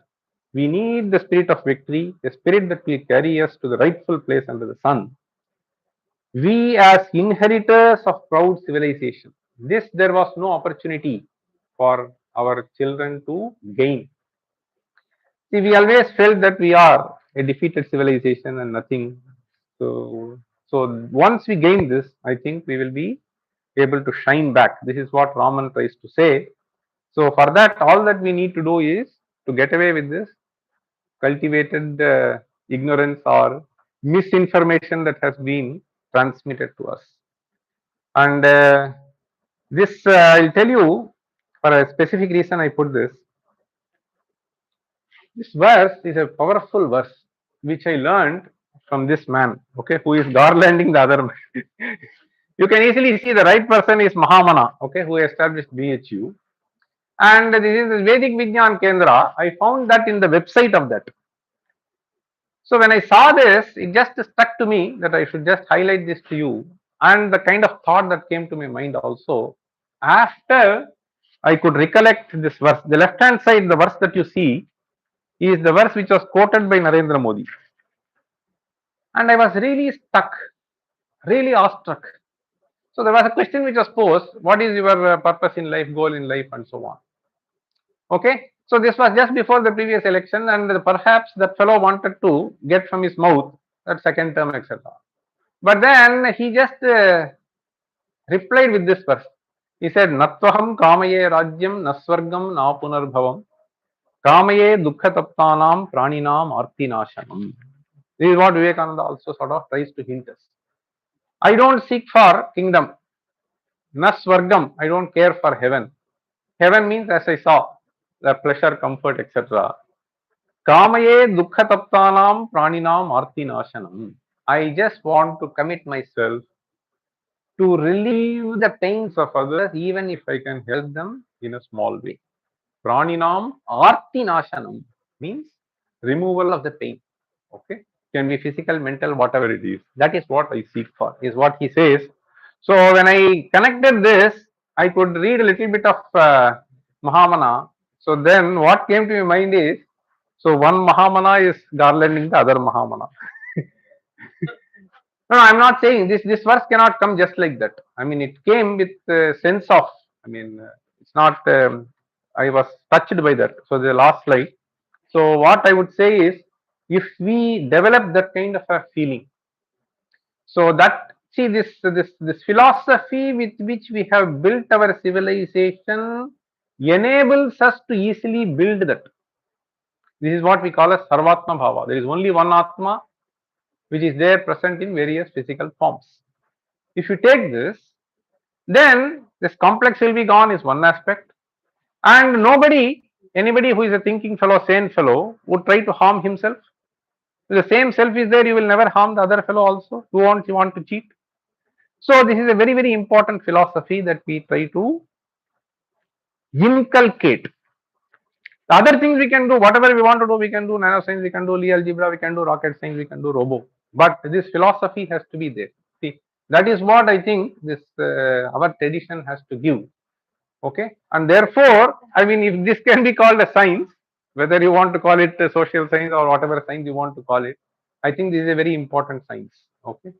We need the spirit of victory, a spirit that will carry us to the rightful place under the sun. We, as inheritors of proud civilization, this there was no opportunity for our children to gain. See, we always felt that we are a defeated civilization and nothing. So once we gain this, I think we will be able to shine back. This is what Raman tries to say. So for that, all that we need to do is to get away with this cultivated ignorance or misinformation that has been transmitted to us. And this, I'll tell you, for a specific reason I put this. This verse is a powerful verse, which I learned from this man, okay, who is garlanding the other man. You can easily see the right person is Mahamana, okay, who established BHU. And this is the Vedic Vijnan Kendra. I found that in the website of that. So when I saw this, it just stuck to me that I should just highlight this to you. And the kind of thought that came to my mind also, after I could recollect this verse, the left hand side, the verse that you see, is the verse which was quoted by Narendra Modi. And I was really stuck, really awestruck. So there was a question which was posed, what is your purpose in life, goal in life, and so on. Okay, so this was just before the previous election, and perhaps that fellow wanted to get from his mouth that second term, etc. But then he just replied with this verse. He said, Natvaham kamaye rajyam nasvargam na punarbhavam kamaye dukkha taptanam praninam artinashanam. This is what Vivekananda also sort of tries to hint us. I don't seek for kingdom. Nasvargam, I don't care for heaven. Heaven means, as I saw, the pleasure, comfort, etc. Kamaye dukkha taptanam praninam artinashanam. I just want to commit myself to relieve the pains of others, even if I can help them in a small way. Praninam artinashanam means removal of the pain. Okay. can be physical, mental, whatever it is. That is what I seek for, is what he says. So when I connected this, I could read a little bit of Mahamana. So then what came to my mind is, so one Mahamana is garlanding the other Mahamana. No, I'm not saying this verse cannot come just like that. I mean, it came with sense of, I mean, it's not, I was touched by that. So the last slide. So what I would say is, if we develop that kind of a feeling, so that, see, this philosophy with which we have built our civilization enables us to easily build that. This is what we call as Sarvatma Bhava. There is only one Atma which is there present in various physical forms. If you take this, then this complex will be gone is one aspect, and anybody who is a thinking fellow, sane fellow, would try to harm himself. If the same self is there, you will never harm the other fellow also. Who wants you want to cheat? So this is a very, very important philosophy that we try to inculcate. The other things we can do, whatever we want to do, we can do nanoscience, we can do Lie algebra, we can do rocket science, we can do robo. But this philosophy has to be there. See, that is what I think this our tradition has to give. Okay, and therefore, I mean, if this can be called a science, whether you want to call it a social science or whatever science you want to call it, I think this is a very important science. Okay,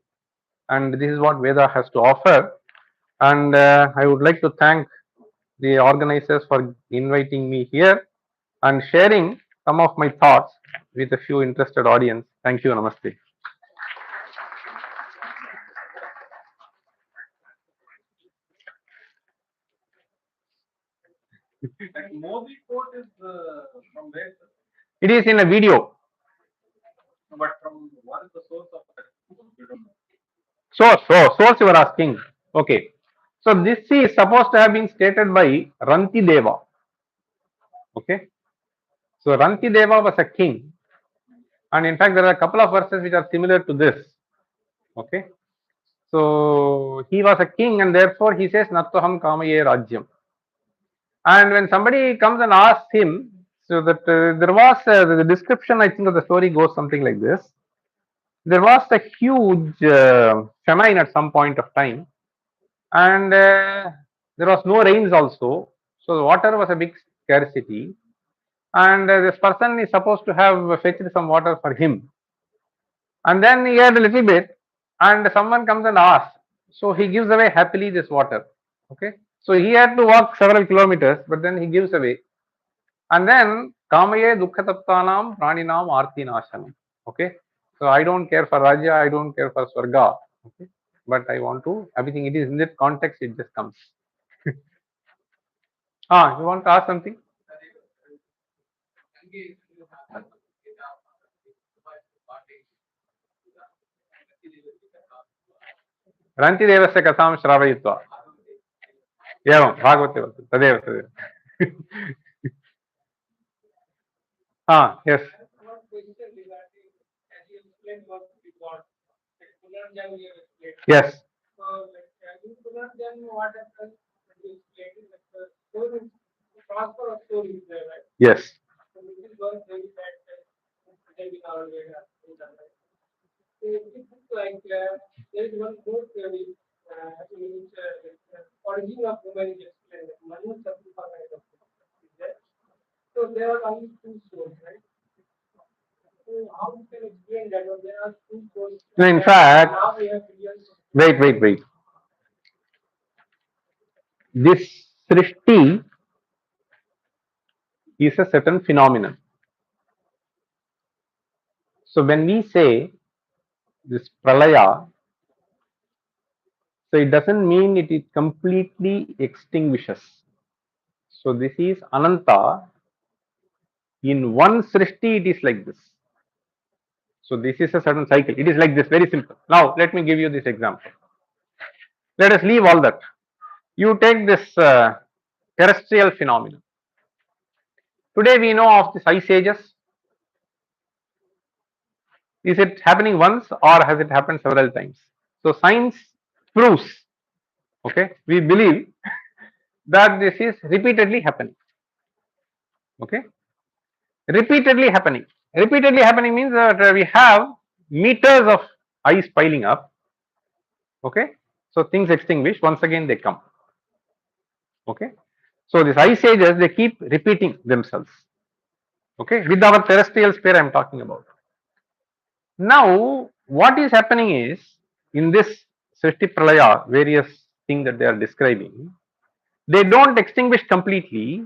and this is what Veda has to offer. And I would like to thank the organizers for inviting me here and sharing some of my thoughts with a few interested audience. Thank you. Namaste. That Modi quote is from where? It is in a video. But from what is the source of that? You don't know. Source you are asking. Okay. So this is supposed to have been stated by Ranti Deva. Okay. So Ranti Deva was a king. And in fact, there are a couple of verses which are similar to this. Okay. So he was a king, and therefore he says, Nattoham Kamaye Rajyam. And when somebody comes and asks him, so that there was the description, I think, of the story goes something like this. There was a huge famine at some point of time, and there was no rains also. So the water was a big scarcity, and this person is supposed to have fetched some water for him. And then he had a little bit, and someone comes and asks. So he gives away happily this water. Okay. So he had to walk several kilometers, but then he gives away. And then Kamaye Dukkhataptanam Praninam Arti Nashanam. Okay. So I don't care for Raja, I don't care for Swarga. Okay. But I want to, everything it is in that context, it just comes. You want to ask something? Ranti Devasya Katham Shravayitva. Evam, Bhagavate Vatu. Tadeva, Tadeva. Yes. Yes. Yes. There is one more theory in which origin of human is explained, Manu Sattva kind of is there. So there are only two souls, right? So how we can explain that there are two souls? No, in fact, now we have billions. wait. This Srishti is a certain phenomenon. So when we say this pralaya, so it doesn't mean it completely extinguishes. So this is Ananta. In one Srishti, it is like this. So this is a certain cycle. It is like this, very simple. Now, let me give you this example. Let us leave all that. You take this terrestrial phenomenon. Today we know of these ice ages. Is it happening once or has it happened several times? So science proves, okay, we believe that this is repeatedly happening. Okay, repeatedly happening. Repeatedly happening means that we have meters of ice piling up. Okay, so things extinguish, once again they come. Okay, so these ice ages, they keep repeating themselves. Okay, with our terrestrial sphere I am talking about. Now what is happening is, in this Srishti Pralaya, various things that they are describing, they don't extinguish completely,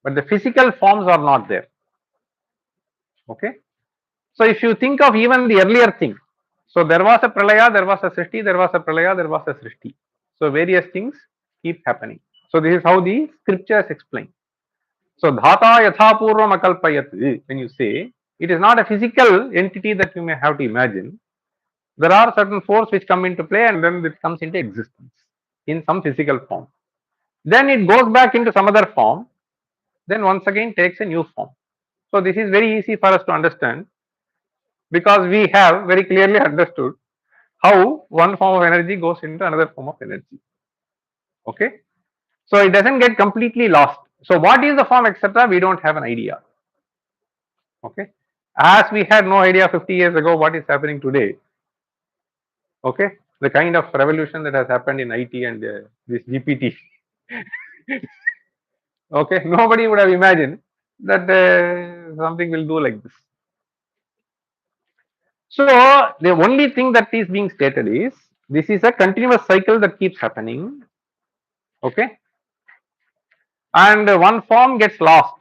but the physical forms are not there. Okay, so if you think of even the earlier thing, so there was a Pralaya, there was a Srishti, there was a Pralaya, there was a Srishti. So various things keep happening. So this is how the scriptures explain. So dhata yatha purvam akalpayat, when you say, it is not a physical entity that you may have to imagine. There are certain forces which come into play and then it comes into existence in some physical form. Then it goes back into some other form, then once again takes a new form. So this is very easy for us to understand, because we have very clearly understood how one form of energy goes into another form of energy. Okay, so it doesn't get completely lost. So what is the form, etc., we don't have an idea. Okay, as we had no idea 50 years ago what is happening today. Okay, the kind of revolution that has happened in IT and this GPT. Okay, nobody would have imagined that something will do like this. So the only thing that is being stated is, this is a continuous cycle that keeps happening. Okay, and one form gets lost.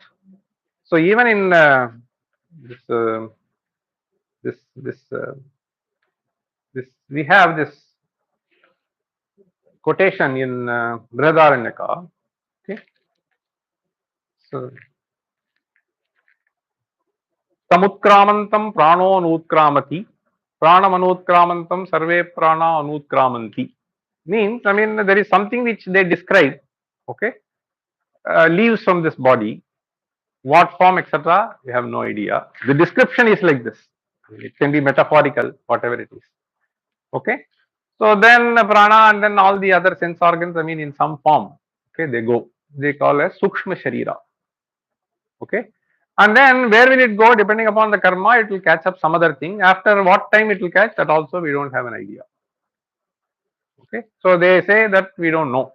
So even in this we have this quotation in Brihadaranyaka. Okay, so Tamutkramantam prano anutkramati, pranamanutkramantam sarve prana anutkramanti. Means, I mean, there is something which they describe. Okay, leaves from this body. What form, etc., we have no idea. The description is like this. It can be metaphorical, whatever it is. Okay, so then prana and then all the other sense organs, I mean, in some form, okay, they go. They call as sukshma sharira. Okay, and then where will it go? Depending upon the karma, it will catch up some other thing. After what time it will catch, that also we don't have an idea. Okay, so they say that we don't know,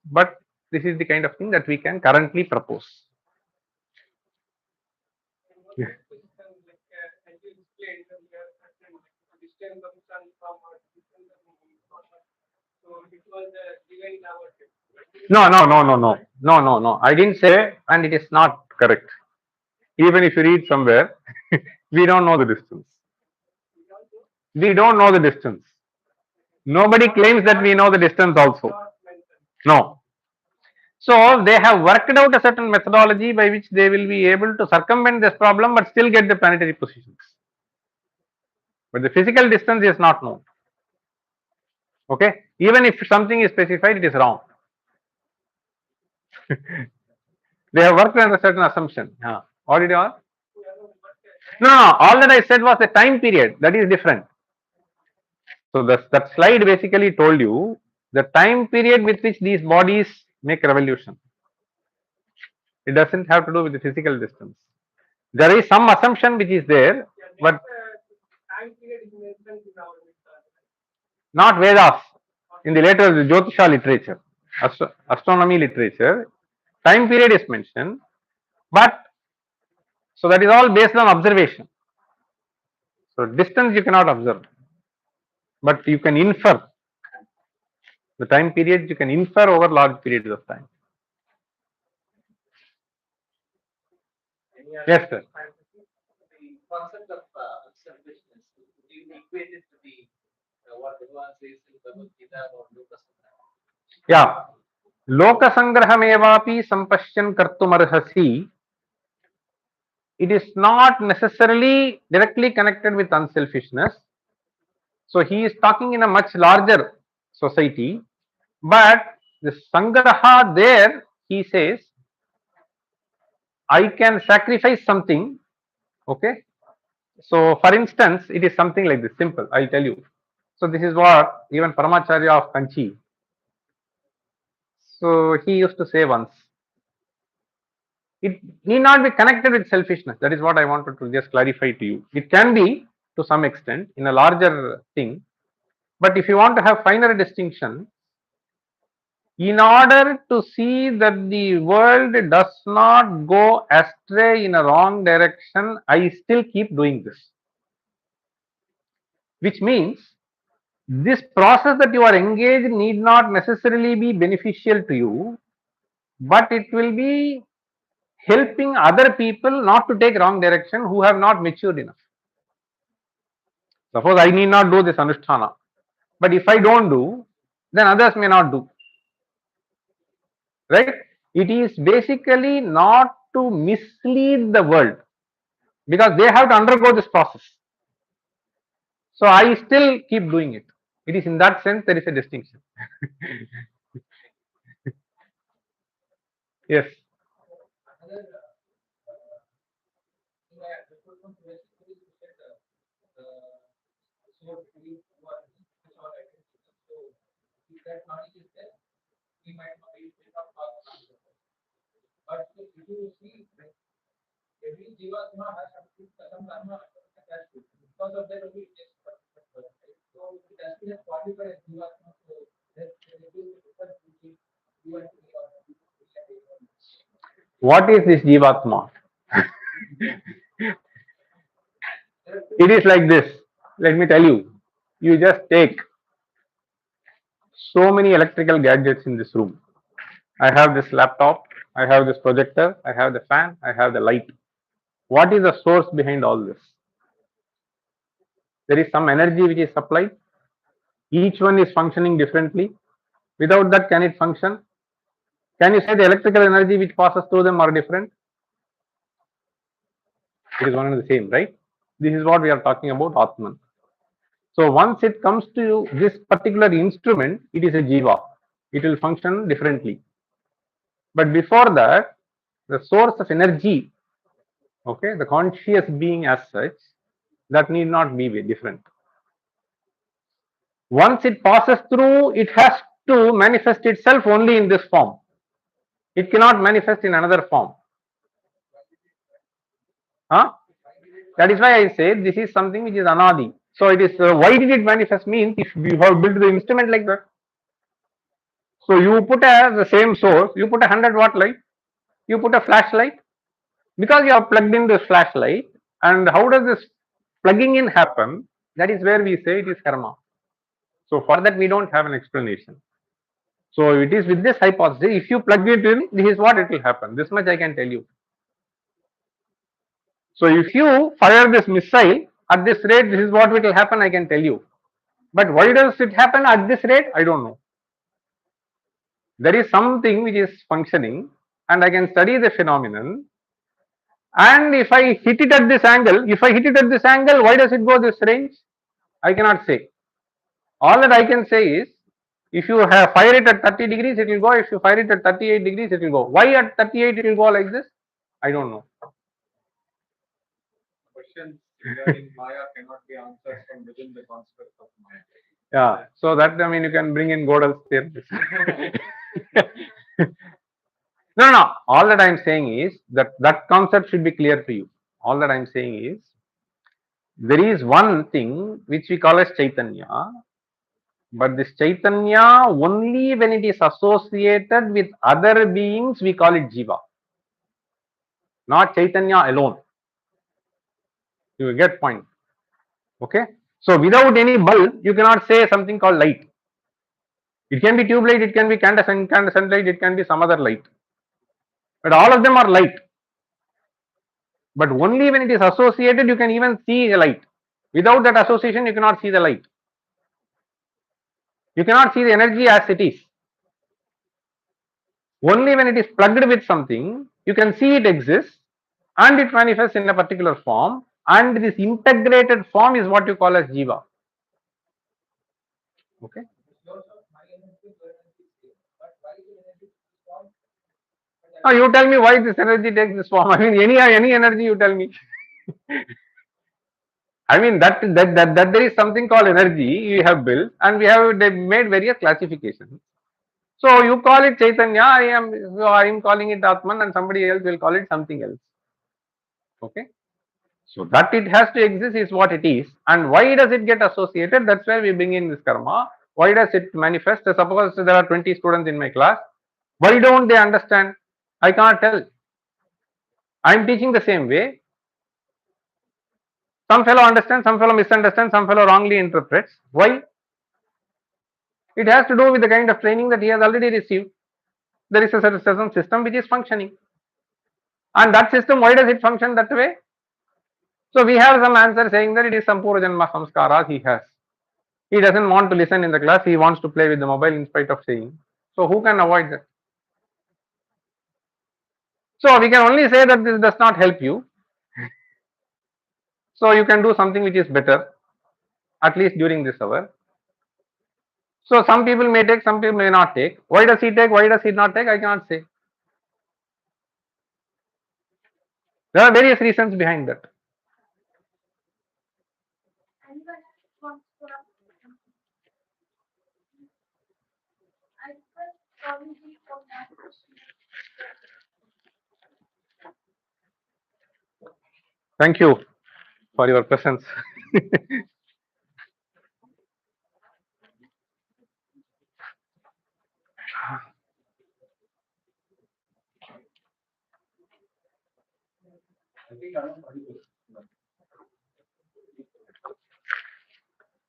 but this is the kind of thing that we can currently propose. Yeah. As you explained earlier, distance of sun from Earth, distance of moon from Earth. So it was a divine laboratory. No. I didn't say, and it is not correct. Even if you read somewhere, we don't know the distance. We don't know the distance. Nobody claims that we know the distance also. No. So they have worked out a certain methodology by which they will be able to circumvent this problem but still get the planetary positions. But the physical distance is not known. Okay, even if something is specified, it is wrong. They have worked on a certain assumption. What did you ask? No, all that I said was the time period. That is different. So that slide basically told you the time period with which these bodies make revolution. It doesn't have to do with the physical distance. There is some assumption which is there, but Time period is mentioned in our not Vedas. In the later Jyotisha literature, astronomy literature, time period is mentioned, but so that is all based on observation. So distance you cannot observe, but you can infer. The time period you can infer over large periods of time. Yes, sir. The concept of selfishness, do you equate it to the what Bhagavan says in Bhagavad Gita about Lokasangraha? Yeah. Lokasangrahamevapi sampashyan kartumarhasi. It is not necessarily directly connected with unselfishness. So he is talking in a much larger society, but the sangraha there, he says, I can sacrifice something. Okay. So for instance, it is something like this, simple, I'll tell you. So this is what even Paramacharya of Kanchi, so he used to say once. It need not be connected with selfishness. That is what I wanted to just clarify to you. It can be, to some extent in a larger thing. But if you want to have finer distinction, in order to see that the world does not go astray in a wrong direction, I still keep doing this. Which means this process that you are engaged in need not necessarily be beneficial to you, but it will be helping other people not to take wrong direction who have not matured enough. Suppose I need not do this anusthana, but if I don't do, then others may not do. Right? It is basically not to mislead the world because they have to undergo this process. So I still keep doing it. It is in that sense there is a distinction. Yes. What is this Jivatma? It is like this. Let me tell you. You just take so many electrical gadgets in this room. I have this laptop, I have this projector, I have the fan, I have the light. What is the source behind all this? There is some energy which is supplied. Each one is functioning differently. Without that, can it function? Can you say the electrical energy which passes through them are different? It is one and the same, right? This is what we are talking about, Atman. So once it comes to this particular instrument, it is a jiva. It will function differently. But before that, the source of energy, okay, the conscious being as such, that need not be different. Once it passes through, it has to manifest itself only in this form. It cannot manifest in another form. Huh? That is why I say this is something which is anadi. So it is why did it manifest means if you have built the instrument like that. So you put the same source, you put a 100-watt light, you put a flashlight, because you have plugged in this flashlight. And how does this plugging in happen? That is where we say it is karma. So for that we don't have an explanation. So it is with this hypothesis, if you plug it in, this is what it will happen. This much I can tell you. So if you fire this missile at this rate, this is what will happen, I can tell you. But why does it happen at this rate? I don't know. There is something which is functioning and I can study the phenomenon. And if I hit it at this angle, why does it go this range? I cannot say. All that I can say is, if you have fire it at 30 degrees, it will go. If you fire it at 38 degrees, it will go. Why at 38 it will go like this? I don't know. Questions regarding Maya cannot be answered from within the construct of Maya. Yeah, so that I mean you can bring in Gödel's theory. No. All that I am saying is that concept should be clear to you. All that I am saying is there is one thing which we call as Chaitanya, but this Chaitanya only when it is associated with other beings we call it Jiva, not Chaitanya alone. You will get point. Okay. So without any bulb, you cannot say something called light. It can be tube light, it can be incandescent light, it can be some other light. But all of them are light. But only when it is associated, you can even see the light. Without that association, you cannot see the light. You cannot see the energy as it is. Only when it is plugged with something, you can see it exists and it manifests in a particular form. And this integrated form is what you call as Jiva. Okay. Now you tell me why this energy takes this form. I mean, any energy you tell me. I mean that there is something called energy we have built, and we have made various classifications. So you call it Chaitanya, I am calling it Atman, and somebody else will call it something else. Okay. So that it has to exist is what it is. And why does it get associated? That's where we bring in this karma. Why does it manifest? Suppose there are 20 students in my class. Why don't they understand? I can't tell. I am teaching the same way. Some fellow understands, some fellow misunderstands, some fellow wrongly interprets. Why? It has to do with the kind of training that he has already received. There is a certain system which is functioning. And that system, why does it function that way? So we have some answer saying that it is some Purvajanma samskaras he has. He doesn't want to listen in the class, he wants to play with the mobile in spite of saying. So who can avoid that? So we can only say that this does not help you. So you can do something which is better, at least during this hour. So some people may take, some people may not take. Why does he take, why does he not take? I cannot say. There are various reasons behind that. Anyone else wants to ask? I request Swamiji from that question. Thank you for your presence.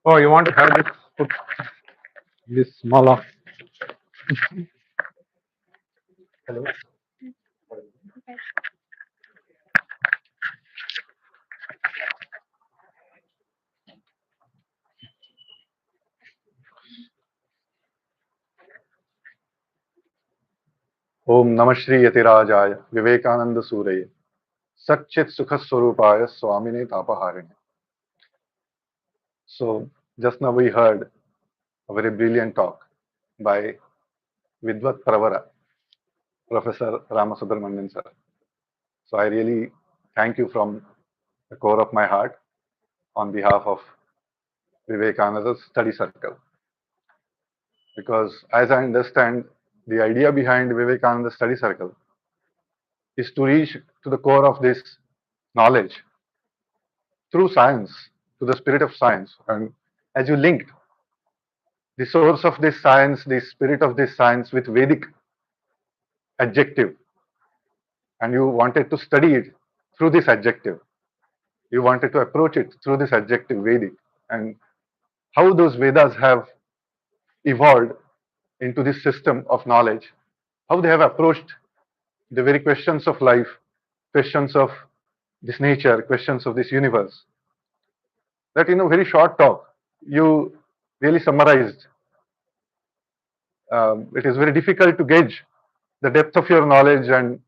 Oh, you want to have this put this small. Hello. ओम नमः श्री यतिराजाय विवेकानंद सूरये सच्चित सुख स्वरूपाय स्वामिने तापहारिणे. So just now we heard a very brilliant talk by Vidvat Pravara, Professor Ramasubramanian sir. So I really thank you from the core of my heart on behalf of Vivekananda's study circle. Because as I understand, the idea behind Vivekananda's study circle is to reach to the core of this knowledge through science, to the spirit of science. And as you linked the source of this science, the spirit of this science with Vedic adjective, and you wanted to study it through this adjective, you wanted to approach it through this adjective Vedic, and how those Vedas have evolved into this system of knowledge, how they have approached the very questions of life, questions of this nature, questions of this universe. That in a very short talk, you really summarized. It is very difficult to gauge the depth of your knowledge and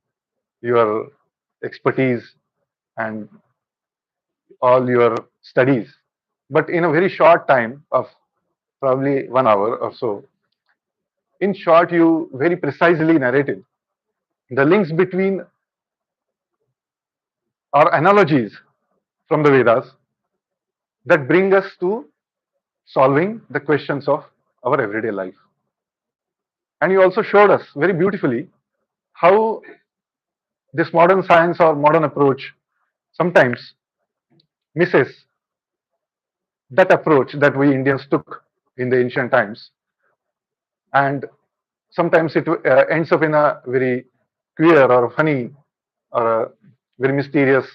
your expertise and all your studies. But in a very short time of probably 1 hour or so, in short, you very precisely narrated the links between or analogies from the Vedas that bring us to solving the questions of our everyday life. And you also showed us very beautifully how this modern science or modern approach sometimes misses that approach that we Indians took in the ancient times. And sometimes it ends up in a very queer or funny or a very mysterious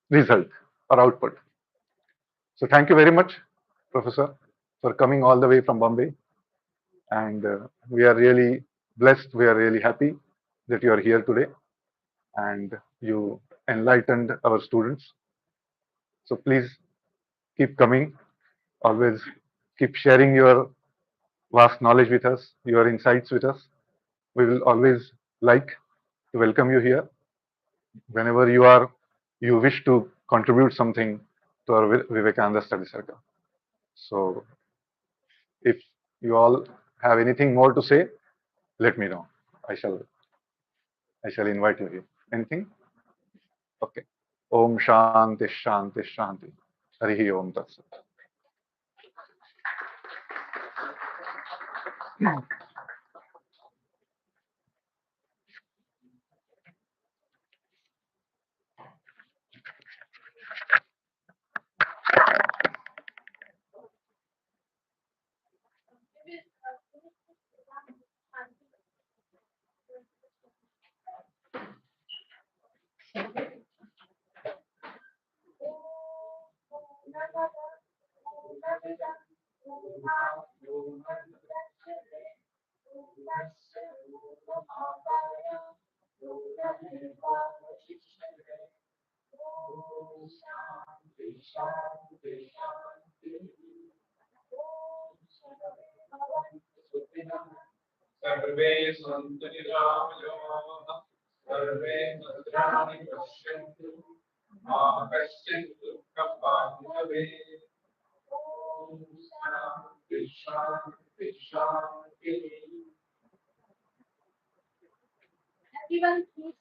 result or output. So thank you very much, Professor, for coming all the way from Bombay. And we are really blessed, we are really happy that you are here today and you enlightened our students. So please keep coming, always keep sharing your vast knowledge with us, your insights with us. We will always like to welcome you here. Whenever you wish to contribute something to our Vivekananda Study Circle. So if you all have anything more to say, let me know. I shall invite you here. Anything? Okay. Om Shanti Shanti Shanti. Harihi Om Tat Sat. सर्वे सन्तु निरामयाः सर्वे भद्राणि पश्यन्तु मा कश्चित् दुःखभाग् भवेत् ॐ शान्ति शान्ति शान्तिः Everyone, please.